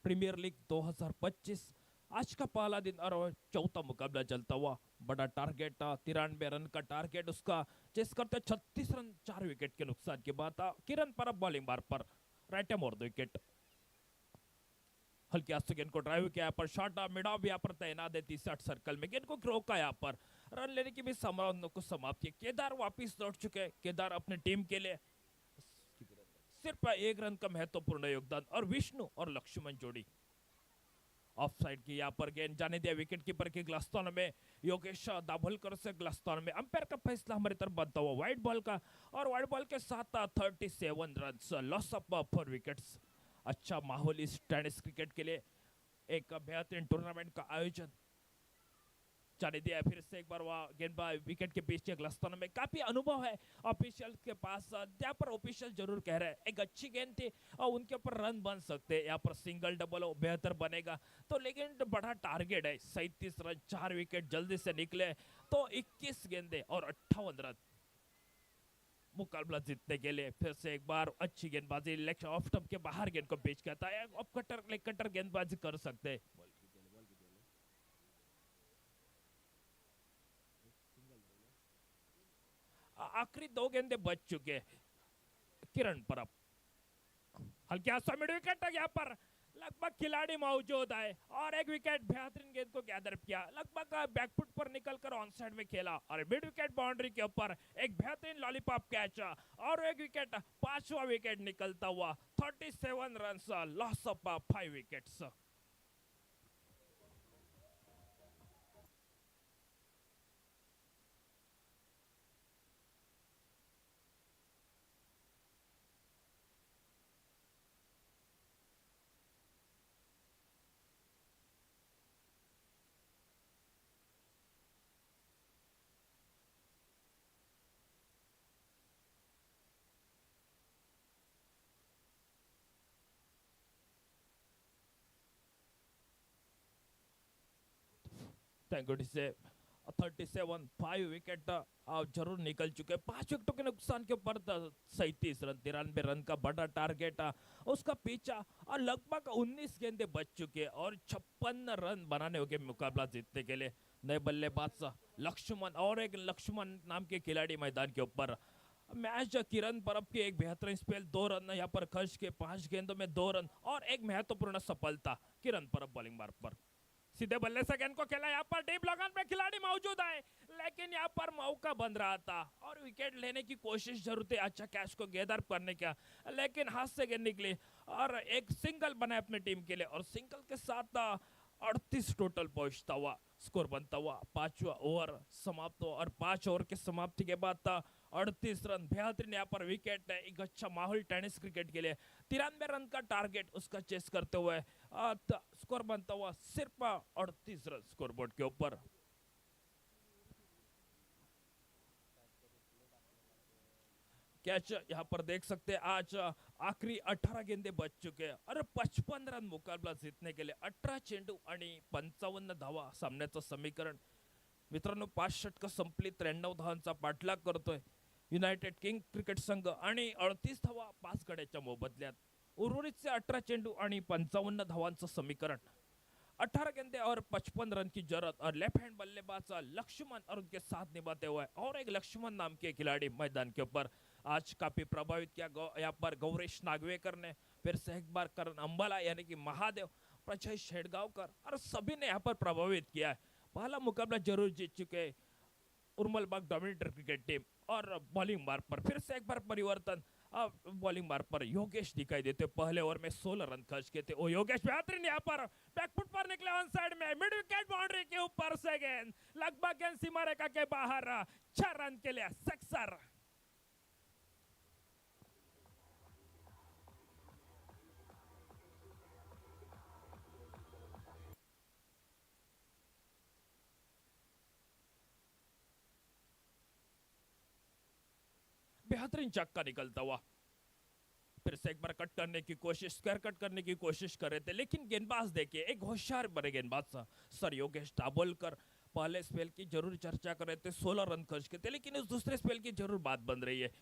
प्रीमियर लीग 2025 आज का पहला दिन और चौथा मुकाबला चलता हुआ। बड़ा टारगेट 93 रन का टारगेट उसका चेस करते 36 रन 4 विकेट के नुकसान के बाद किरण परब बॉलिंग बार पर राइट हैम और 2 विकेट। हल्की हाथ से गेंद को ड्राइव किया पर शॉट मिड ऑफ यहाँ पर तैनात है 30 सर्कल में, गेंद को रोका यहाँ पर, रन लेने की भी संभावना को समाप्त किया। केदार वापिस लौट चुके, केदार अपनी टीम के लिए सिर्फ 1 रन का महत्वपूर्ण योगदान, और विष्णु और लक्ष्मण जोड़ी ऑफ साइड की यहाँ पर गेंद जाने दिया विकेट कीपर के ग्लास्तान में, योगेश दाभोलकर से ग्लास्तान में। अंपायर का फैसला हमारी तरफ बनता हुआ वाइट बॉल का, और वाइट बॉल के साथ 37 रन लॉस ऑफ 4 विकेट्स। अच्छा माहौल इस टेनिस क्रिकेट के लिए, एक बेहतरीन टूर्नामेंट का आयोजन जाने दिया। फिर से एक बार वह गेंदबाज विकेट के पीछे ग्लस्तान में, काफी अनुभव है ऑफिशियल के पास। यहाँ पर ऑफिशियल जरूर कह रहे हैं एक अच्छी गेंद थी और उनके ऊपर रन बन सकते हैं, यहाँ पर सिंगल डबल बेहतर बनेगा तो, लेकिन बड़ा टारगेट है 37 रन 4 विकेट जल्दी से निकले तो 21 गेंदे और 58 रन मुकाबला जीतने के लिए। फिर से एक बार अच्छी गेंदबाजी, लेग ऑफ स्टंप के बाहर गेंद को पेश करता है, ऑफ कटर लेग कटर गेंदबाजी कर सकते हैं। आखिरी 2 गेंदे बच चुके किरण परब, हल्के हाथ मिड विकेट तक यहाँ पर लगभग खिलाड़ी मौजूद है, और एक विकेट बेहतरीन गेंद को गैदर किया, लगभग बैकफुट पर निकलकर ऑन साइड में खेला, और मिड विकेट बाउंड्री के ऊपर एक बेहतरीन लॉलीपॉप कैच, और एक विकेट 5वां विकेट निकलता हुआ 37 run loss of 5 wickets. Thank God say 37 5 wicket जरूर निकल चुके, 5 विकेटों के नुकसान के ऊपर 37 रन 93 रन का बड़ा टारगेट उसका पीछा, और लगभग 19 गेंदे बच चुके और 56 रन बनाने होंगे मुकाबला जीतने के लिए। नए बल्लेबाज लक्ष्मण, और एक लक्ष्मण नाम के खिलाड़ी मैदान के ऊपर। मैच किरण परब की एक बेहतरीन स्पेल, 2 रन यहाँ पर खर्च के, 5 गेंदों में 2 रन और एक महत्वपूर्ण सफलता किरण परब बॉलिंग मार्ग पर। सीधे बल्ले से गेंद को खेला, यहाँ पर डीप लगन में खिलाड़ी मौजूद है, लेकिन यहाँ पर मौका बन रहा था और विकेट लेने की कोशिश जरूर थी, अच्छा कैच को गैदर करने का, लेकिन हाथ से गेंद निकली और एक सिंगल बना अपनी टीम के लिए, और सिंगल के साथ 38 टोटल पहुंचता हुआ स्कोर बनता हुआ 5वां ओवर समाप्त हुआ, और 5 ओवर की समाप्ति के बाद 38 रन बेहतरीन यहाँ पर विकेट है। एक अच्छा माहौल टेनिस क्रिकेट के लिए, 93 रन का टारगेट उसका चेस करते हुए स्कोर बनता हुआ सिर्फ 38 रन स्कोरबोर्ड के ऊपर। कैच यहाँ पर देख सकते हैं। आज आखिरी 18 गेंदे बच चुके हैं और 55 रन मुकाबला जीतने के लिए 18 चेंडू आणि 55 धावा सामन्याचं समीकरण। मित्रांनो 5 षटकं संपली, 93 धावांचा पाठलाग करतोय युनायटेड किंग क्रिकेट संघ आणि 38 धावा 5 गड्याच्या मोबदल्यात। उर्वरितचे 18 चेंडू आणि 55 धावांचं समीकरण। 18 गेंदे और 55 रन की जरूरत और लेफ्ट हैंड बल्लेबाज लक्ष्मण और उनके साथ निभाते हुए और एक लक्ष्मण नाम के खिलाड़ी मैदान के ऊपर आज काफी प्रभावित किया। यहाँ पर गौरेश नागवेकर ने, फिर से एक बार करण अंबाला यानी कि महादेव, प्रजय शेडगांवकर और सभी ने यहाँ पर प्रभावित किया है। पहला मुकाबला जरूर जीत चुके उर्मलबाग डोमिनेटर क्रिकेट टीम और बॉलिंग मार्ग पर फिर से एक बार परिवर्तन। अब बॉलिंग मार्ग पर योगेश दिखाई देते, पहले ओवर में 16 रन खर्च किए थे। ओ योगेश बेहतरीन यहाँ पर बैकफुट पर निकले ऑन साइड में, मिड विकेट बाउंड्री के ऊपर से गेंद लगभग गेंद सीमा रेखा के बाहर, 6 रन के लिए सिक्सर। बेहतरीन चक्का निकलता हुआ, फिर से एक बार कट करने की कोशिश, स्क्वायर कट करने की कोशिश कर रहे थे, लेकिन गेंदबाज देखिए एक होशियार बड़े गेंदबाज था सर योगेश दाभोलकर। पहले स्पेल की जरूर चर्चा कर रहे थे, 16 रन खर्च किए थे, लेकिन उस दूसरे स्पेल की जरूर बात बन रही है।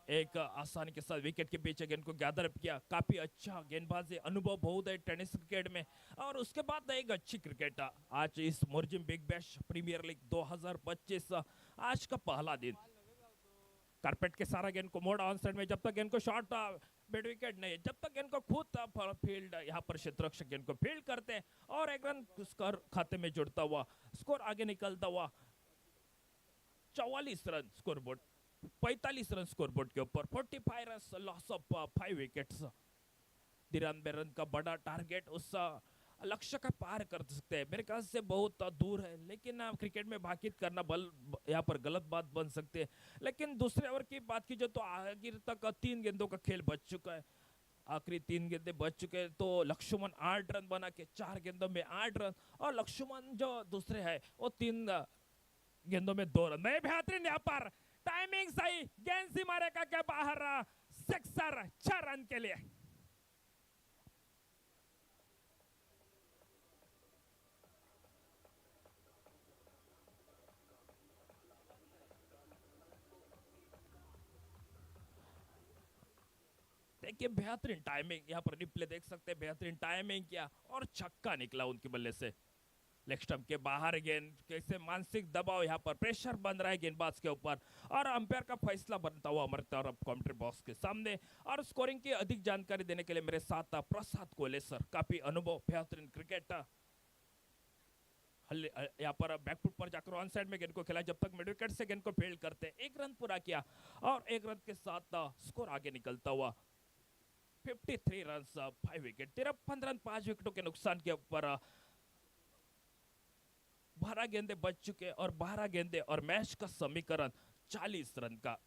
एक आसानी के साथ विकेट के पीछे गेंद को गैदर अप किया, काफी अच्छा गेंदबाज है, अनुभव बहुत है टेनिस क्रिकेट में और उसके बाद एक अच्छी क्रिकेट। आज इस Morjim Big Bash Premier league 2025 आज का पहला दिन। कारपेट के सारा गेंद को मोड़ा ऑन साइड में, जब तक गेंद को शॉट मिड विकेट नहीं, जब तक गेंद को खुद फील्ड यहाँ पर क्षेत्ररक्षक गेंद को फील्ड करते हैं और एक रन स्कोर खाते में जुड़ता हुआ, स्कोर आगे निकलता हुआ 44 रन स्कोरबोर्ड, 45 रन स्कोरबोर्ड के ऊपर, 45 run, loss of 5 wickets. 93 run का बड़ा टारगेट उस लक्ष्य का पार कर सकते हैं, मेरे ख्याल से बहुत दूर है, लेकिन क्रिकेट में भागीत करना बल यहाँ पर गलत बात बन सकती है। लेकिन दूसरे ओवर की बात की जाए तो आखिर तक 3 गेंदों का खेल बच चुका है, आखिरी 3 गेंदे बच चुके हैं, तो लक्ष्मण 8 रन बना के 4 गेंदों में 8 रन और लक्ष्मण जो दूसरे है वो 3 गेंदों में 2 रन। मैं बेहतरीन यहाँ पर टाइमिंग सही, गेंद सीमा रेखा के बाहर, सिक्सर, 6 रन के लिए। देखिए बेहतरीन टाइमिंग, यहाँ पर रिप्ले देख सकते हैं, बेहतरीन टाइमिंग किया और छक्का निकला उनके बल्ले से। लेग स्टंप के बाहर गेंद, कैसे मानसिक दबाव, यहाँ पर प्रेशर बन रहा है गेंदबाज के ऊपर और अंपायर का फैसला बनता हुआ हमारे तरफ कमेंट्री बॉक्स के सामने। और स्कोरिंग की अधिक जानकारी देने के लिए मेरे साथ प्रसाद कोले सर, काफी अनुभव, बेहतरीन क्रिकेट। यहाँ पर बैकफुट पर जाकर ऑन साइड में गेंद को खेला, जब तक मिड विकेट से गेंद को फील्ड करते, 1 रन पूरा किया और 1 रन के साथ स्कोर आगे निकलता हुआ 53 रन, 5 विकेट, 53 रन 5 विकेटों के नुकसान के ऊपर 12 गेंदे बच चुके और 12 गेंदे और मैच का समीकरण 40 रन का।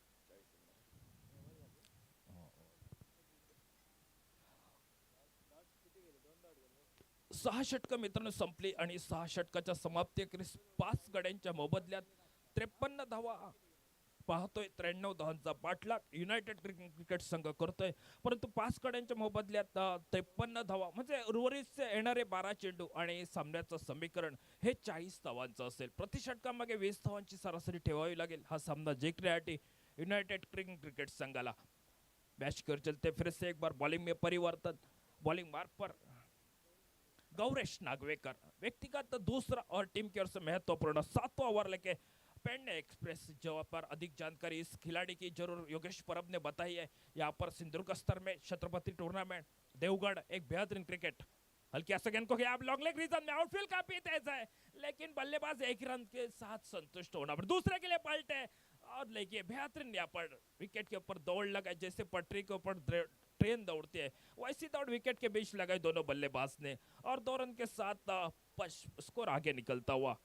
सहा षटकं मित्रांनो संपली आणि 6 षटकाच्या समाप्तीअखेरीस 5 गड्यांच्या मोबदल्यात 53 धावा पाहतोय, 93 धावांचा पाठलाग युनायटेड क्रिकेट संघ करतोय, परंतु 5 गड्यांच्या मोबदल्यात 53 धावा म्हणजे उर्वरित येणारे 12 चेंडू आणि सामन्याचं समीकरण हे 40 धावांचं असेल। प्रति षटकामागे 20 धावांची सरासरी ठेवावी लागेल हा सामना जिंकण्यासाठी युनायटेड क्रिकेट संघाला। मैच कर चलते फिर से एक बार बॉलिंग में परिवर्तन, बॉलिंग मार्ग पर गौरेश नागवेकर, व्यक्तिगत दूसरा और टीम की ओर से महत्वपूर्ण 7वां ओवर लेके पेडणे एक्सप्रेस, जहाँ पर अधिक जानकारी इस खिलाड़ी की जरूर योगेश परब ने बताई है। यहाँ पर सिंधुदुर्ग स्तर में छत्रपति टूर्नामेंट, देवगढ़, एक बेहतरीन क्रिकेट, हल्की ऐसा गेंद को आप लॉन्ग लेग रीजन में, आउटफील्ड काफी तेज है, लेकिन बल्लेबाज 1 रन के साथ संतुष्ट होना, दूसरे के लिए पलटे और लेकिन बेहतरीन यहाँ पर विकेट के ऊपर दौड़ लगाई, जैसे पटरी के ऊपर ट्रेन दौड़ती है वैसी दौड़ विकेट के बीच लगाई दोनों बल्लेबाज ने और 2 रन के साथ स्कोर आगे निकलता हुआ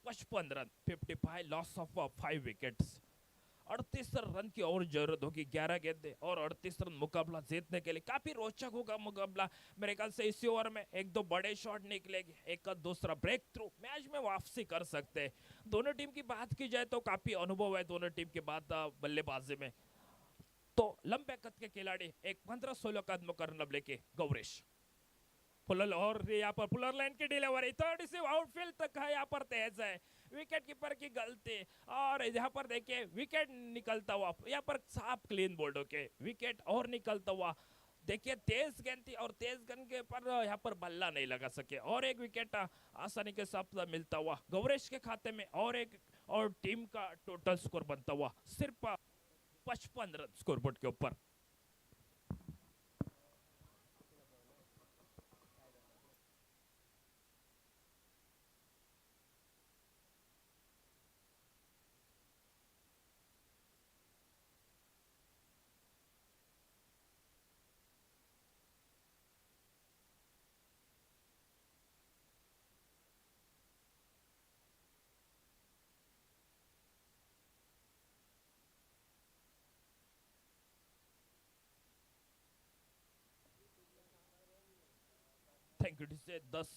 55 run, 55, loss of 5 wickets. 38 run की और जरूरत होगी, 11 गेंदे और 38 रन मुकाबला जीतने के लिए। काफी रोचक होगा मुकाबला। मेरे ख्याल से इसी ओवर में एक दो बड़े शॉट निकलेंगे, एक दूसरा ब्रेक थ्रू मैच में वापसी कर सकते हैं। दोनों टीम की बात की जाए तो काफी अनुभव है दोनों टीम के बाद बल्लेबाजी में। तो लंबे कद के खिलाड़ी एक 15-16 कदमों का रन लेके गौरेश पुलर, और यहाँ पर पुलर लाइन की डिलीवरी थर्ड से आउटफील्ड तक है, यहाँ पर तेज है, विकेट कीपर की गलती। और यहाँ पर देखिए विकेट निकलता हुआ, यहाँ पर साफ क्लीन बोल्ड होके विकेट और निकलता हुआ। देखिए तेज गेंद थी और तेज गेंद के पर यहाँ पर बल्ला नहीं लगा सके और एक विकेट आसानी के साथ मिलता हुआ गौरेश के खाते में, और एक और टीम का टोटल स्कोर बनता हुआ सिर्फ 55 रन स्कोरबोर्ड के ऊपर। थैंक यू से 10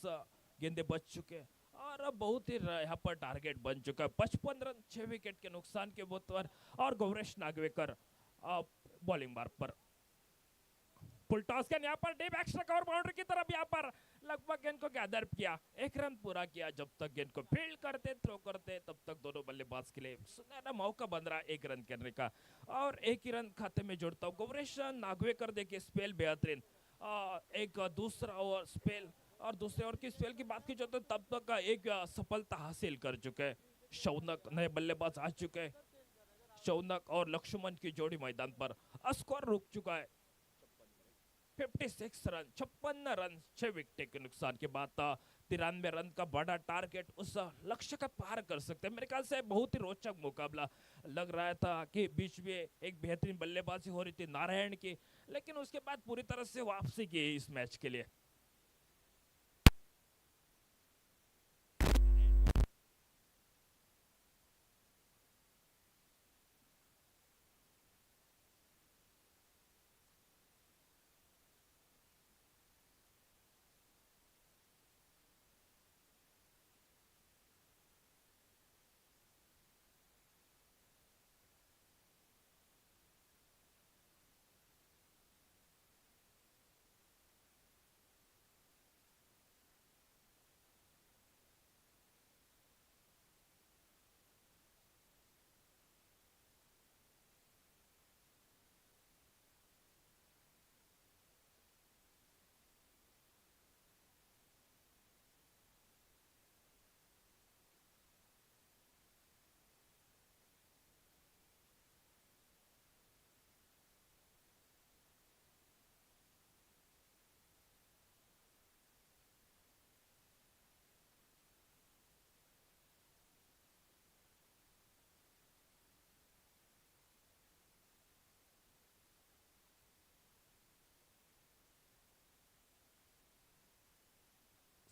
गेंदे बच चुके हैं और अब बहुत ही यहाँ पर टारगेट बन चुका है। 55 रन 6 विकेट के नुकसान के बोत पर, और गौरेश नागवेकर बॉलिंग मार्क पर। फुल टॉस गेंद यहाँ पर डीप एक्स्ट्रा कवर बाउंड्री की तरफ यहाँ पर लगभग गेंद को गैदर किया, एक रन पूरा किया। जब तक गेंद को फील्ड करते थ्रो करते तब तक दोनों बल्लेबाज के लिए सुनहरा मौका बन रहा एक रन करने का, और एक ही रन खाते में जोड़ता हूँ। गौरेश नागवेकर देखिए स्पेल बेहतरीन, एक दूसरा ओवर स्पेल, और दूसरे ओवर की स्पेल की बात की जाए तो तब तक एक सफलता हासिल कर चुके हैं। शौनक नए बल्लेबाज आ चुके हैं, शौनक और लक्ष्मण की जोड़ी मैदान पर। स्कोर रुक चुका है 56 रन 56 रन 6 विकेट के नुकसान के बाद 93 रन का बड़ा टारगेट उस लक्ष्य का पार कर सकते हैं। मेरे ख्याल से बहुत ही रोचक मुकाबला लग रहा था कि बीच में एक बेहतरीन बल्लेबाजी हो रही थी नारायण की, लेकिन उसके बाद पूरी तरह से वापसी की इस मैच के लिए।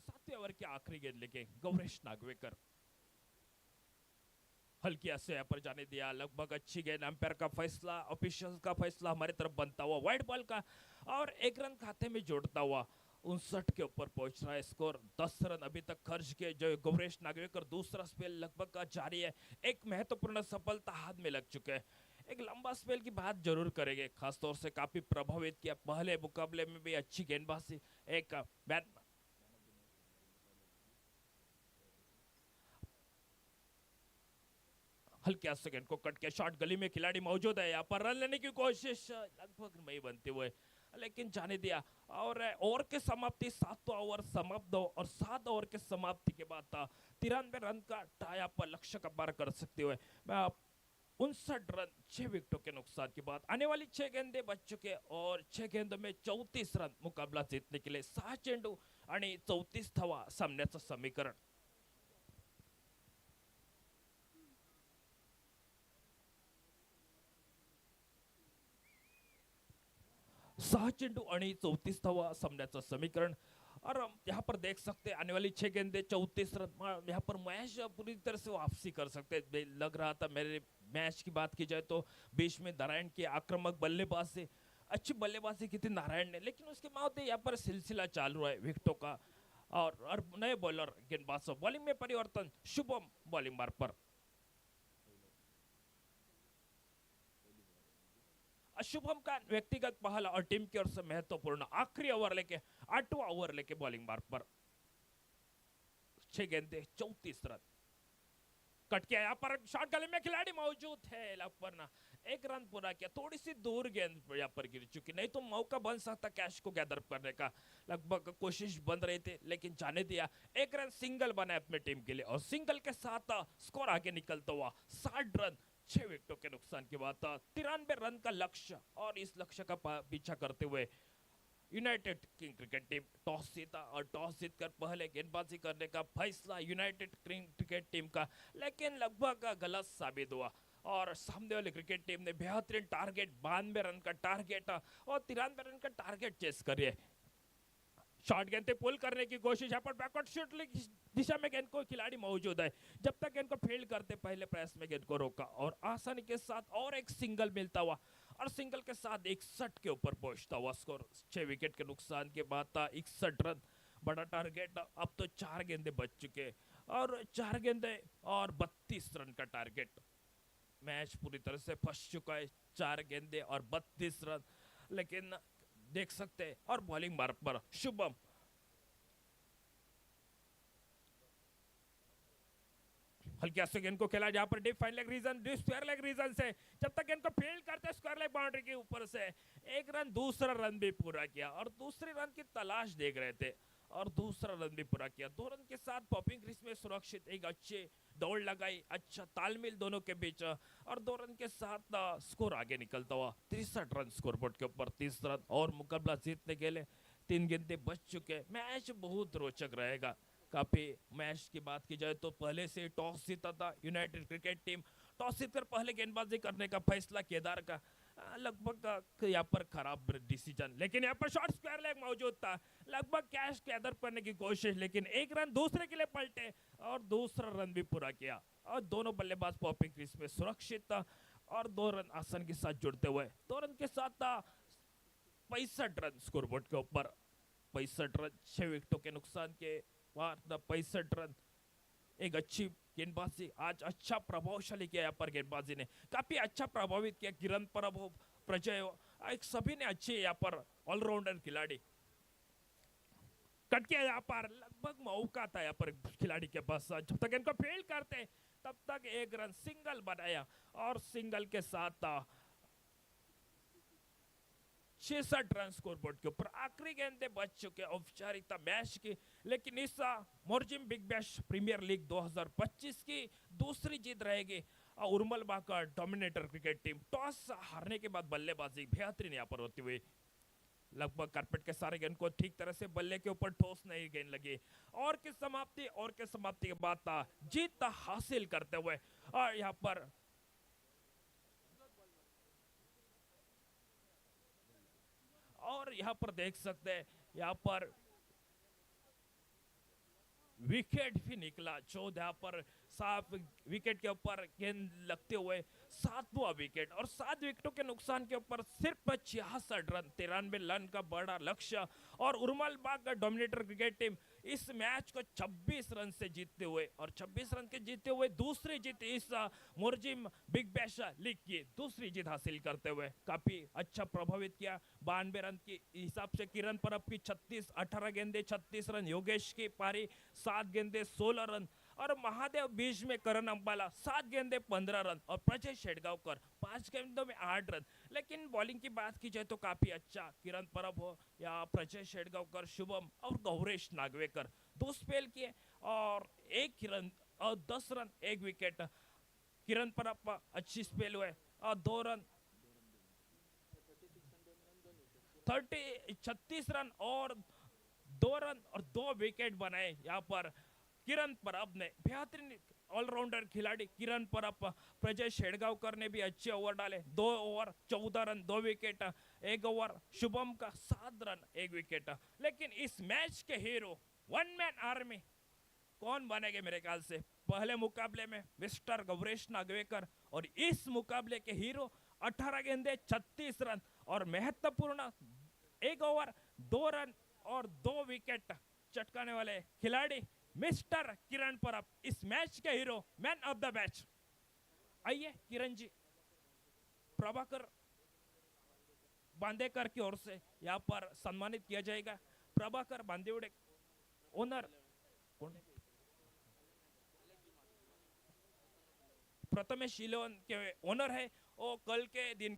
सातवें ओवर की आखिरी गेंद लेके गौरेश नागवेकर हल्की से यहाँ पर जाने दिया, लगभग अच्छी गेंद। अंपायर का फैसला, ऑफिशियल्स का फैसला हमारी तरफ बनता हुआ वाइड बॉल का, और एक रन खाते में जोड़ता हुआ 59 के ऊपर पहुंच रहा है स्कोर। 10 रन अभी तक खर्च किए जो गौरेश नागवेकर, दूसरा स्पेल लगभग का जारी है। एक महत्वपूर्ण सफलता हाथ में लग चुके हैं। एक लंबा स्पेल की बात जरूर करेंगे, खासतौर से काफी प्रभावित किया पहले मुकाबले में भी अच्छी गेंदबाजी। एक बैट हल्के सेकंड को कट के शॉट गली में खिलाड़ी मौजूद है, यहाँ पर रन लेने की कोशिश लगभग नहीं बनते हुए, लेकिन जाने दिया। और ओवर के समाप्ति 7वां ओवर समाप्त हो, और 7 ओवर के समाप्ति के बाद 93 रन का टाई पर लक्ष्य का पार कर सकते हुए 59 रन 6 विकेटों के नुकसान के बाद आने वाली 6 गेंदे बच चुके, और 6 गेंदों में 34 रन मुकाबला जीतने के लिए 6 चेंडू आणि 34 धावा सामन्याचं समीकरण। 6 चेंडू आणि 34 धावा सामन्याचं समीकरण। और यहाँ पर देख सकते हैं आने वाली 6 गेंदे 34 रन, यहाँ पर महेश पूरी तरह से वापसी कर सकते हैं। लग रहा था मेरे मैच की बात की जाए तो बीच में नारायण की आक्रामक बल्लेबाज से अच्छी बल्लेबाजी की थी नारायण ने, लेकिन उसके बाद यहाँ पर सिलसिला चालू है विकेटों का। और नए बॉलर गेंदबाज बॉलिंग में परिवर्तन, शुभम बॉलिंग मार्ग पर। शुभम का व्यक्तिगत पहला और टीम की ओर से महत्वपूर्ण आखिरी ओवर लेके 8वां ओवर लेके बॉलिंग मार्ग पर। 6 गेंदे 34 रन। कट किया, यहाँ पर शॉट गले में खिलाड़ी मौजूद है, लगभग ना 1 रन पूरा किया। थोड़ी सी दूर गेंद यहाँ पर गिर चुकी, नहीं तो मौका बन सकता कैश को गैदर करने का, लगभग कोशिश बन रही थी लेकिन जाने दिया। 1 रन सिंगल बना अपने टीम के लिए और सिंगल के साथ स्कोर आगे निकलता हुआ 60 रन 6 विकेटों के नुकसान के बाद 93 रन का लक्ष्य। और इस लक्ष्य का पीछा करते हुए United king cricket team toss जीता और टॉस जीतकर पहले गेंदबाजी करने का फैसला यूनाइटेड किंग क्रिकेट टीम का, लेकिन लगभग गलत साबित हुआ और सामने वाली क्रिकेट टीम ने बेहतरीन टारगेट 92 रन का टारगेट और 93 रन का टारगेट चेस करिए। शॉर्ट गेंद पे पुल करने की कोशिश, यहाँ पर बैकवर्ड शॉट दिशा में गेंद को खिलाड़ी मौजूद है, जब तक गेंद को फील्ड करते पहले प्रयास में गेंद को रोका और आसानी के साथ और एक सिंगल मिलता हुआ और सिंगल के साथ 61 के ऊपर पहुंचता हुआ स्कोर। 6 विकेट के नुकसान के बाद 61 रन बड़ा टारगेट। अब तो 4 गेंदे बच चुके और 4 गेंदे और 32 रन का टारगेट। मैच पूरी तरह से फंस चुका है, 4 गेंदे और 32 रन, लेकिन देख सकते हैं और बॉलिंग मार्ग पर शुभम हल्के से गेंद को खेला, जहां पर deep fine leg region, deep square leg region से जब तक गेंद को फील्ड करते स्क्वायर लेग बाउंड्री के ऊपर से 1 रन, दूसरा रन भी पूरा किया और दूसरे रन की तलाश देख रहे थे और दूसरा रन भी पूरा किया। 2 रन के साथ पॉपिंग क्रीज में सुरक्षित एक अच्छी दौड़ लगाई, अच्छा तालमेल दोनों के बीच और 2 रन के साथ स्कोर आगे निकलता हुआ 63 रन स्कोरबोर्ड के ऊपर 30 रन और मुकाबला जीतने के लिए 3 गेंदे बच चुके। मैच बहुत रोचक रहेगा। काफी मैच की बात की जाए तो पहले से टॉस जीता था यूनाइटेड क्रिकेट टीम, टॉस जीतकर पहले गेंदबाजी करने का फैसला केदार का लगभग यहाँ पर खराब डिसीजन, लेकिन यहाँ पर शॉर्ट स्क्वायर लेग मौजूद था, लगभग कैश गैदर करने की कोशिश, लेकिन 1 रन दूसरे के लिए पलटे और दूसरा रन भी पूरा किया और दोनों बल्लेबाज पॉपिंग क्रीज में सुरक्षित था और 2 रन आसन के साथ जुड़ते हुए 2 रन के साथ 65 रन स्कोरबोर्ड के ऊपर। 65 रन 6 विकेटों के नुकसान के बाद 65 रन। एक अच्छी गेंदबाजी, आज अच्छा प्रभावशाली किया यहाँ पर गेंदबाजी ने, काफी अच्छा प्रभावित किया। किरण परब हो, प्रजय हो, एक सभी ने अच्छे यहाँ पर ऑलराउंडर खिलाड़ी। कट किया यहाँ पर, लगभग मौका था यहाँ पर खिलाड़ी के पास, जब तक इनको फील्ड करते तब तक 1 रन सिंगल बनाया और सिंगल के साथ 66 रन स्कोरबोर्ड के ऊपर। आखिरी गेंदे बच चुके औपचारिकता मैच की, लेकिन इस Morjim Big Bash Premier league 2025 की दूसरी जीत रहेगी उर्मल बाग का डोमिनेटर क्रिकेट टीम। टॉस हारने के बाद बल्लेबाजी बेहतरीन यहाँ पर होती हुई, लगभग कारपेट के सारे गेंद को ठीक तरह से बल्ले के ऊपर ठोस नहीं गेंद लगी और की समाप्ति के बाद जीत हासिल करते हुए और यहाँ पर देख सकते हैं यहाँ पर विकेट भी निकला। 14 पर साफ विकेट के ऊपर गेंद लगते हुए 7वां विकेट और 7 विकेटों के नुकसान के ऊपर सिर्फ 66 रन, 93 रन का बड़ा लक्ष्य और उर्मल बाग का डोमिनेटर क्रिकेट टीम इस मैच को 26 रन से जीतते हुए और 26 रन के जीतते हुए दूसरी जीत इस मोरजिम बिग बैश लीग की दूसरी जीत हासिल करते हुए काफी अच्छा प्रभावित किया। 92 रन के हिसाब से किरण परब की 18 गेंदे 36 रन, योगेश की पारी 7 गेंदे 16 रन और महादेव बीच में करण अंबाला 7 गेंदे 15 रन और प्रजय शेडगांवकर 5 गेंदों में 8 रन। लेकिन बॉलिंग की बात की जाए तो काफी अच्छा, किरण परब हो या प्रजय शेडगांवकर, शुभम और गौरेश नागवेकर 2 स्पेल किए और 1 रन और 10 रन 1 विकेट। किरण परब अच्छी स्पेल हुए और 2 रन 36 रन और 2 रन और 2 विकेट बनाए। यहाँ पर किरण परब ने बेहतरीन ऑलराउंडर खिलाड़ी किरण परब, प्रजय शेडगांवकर ने भी अच्छे ओवर डाले, 2 over 14 run 2 wicket, 1 over Shubham का 7 रन 1 विकेट। लेकिन इस मैच के हीरो वन मैन आर्मी कौन बनेंगे मेरे ख्याल से पहले मुकाबले में मिस्टर गौरेश नागवेकर और इस मुकाबले के हीरो 18 गेंदे 36 रन और महत्वपूर्ण 1 ओवर 2 रन और 2 विकेट चटकाने वाले खिलाड़ी mister Kiran Parab is match K hero man of the match. आइए किरण जी, प्रभाकर बांदेकर की ओर से यहाँ पर सम्मानित किया जाएगा। प्रभाकर बांदेवड़े ओनर कौन है? प्रथमेश इलेवन के ओनर है। वो कल के दिन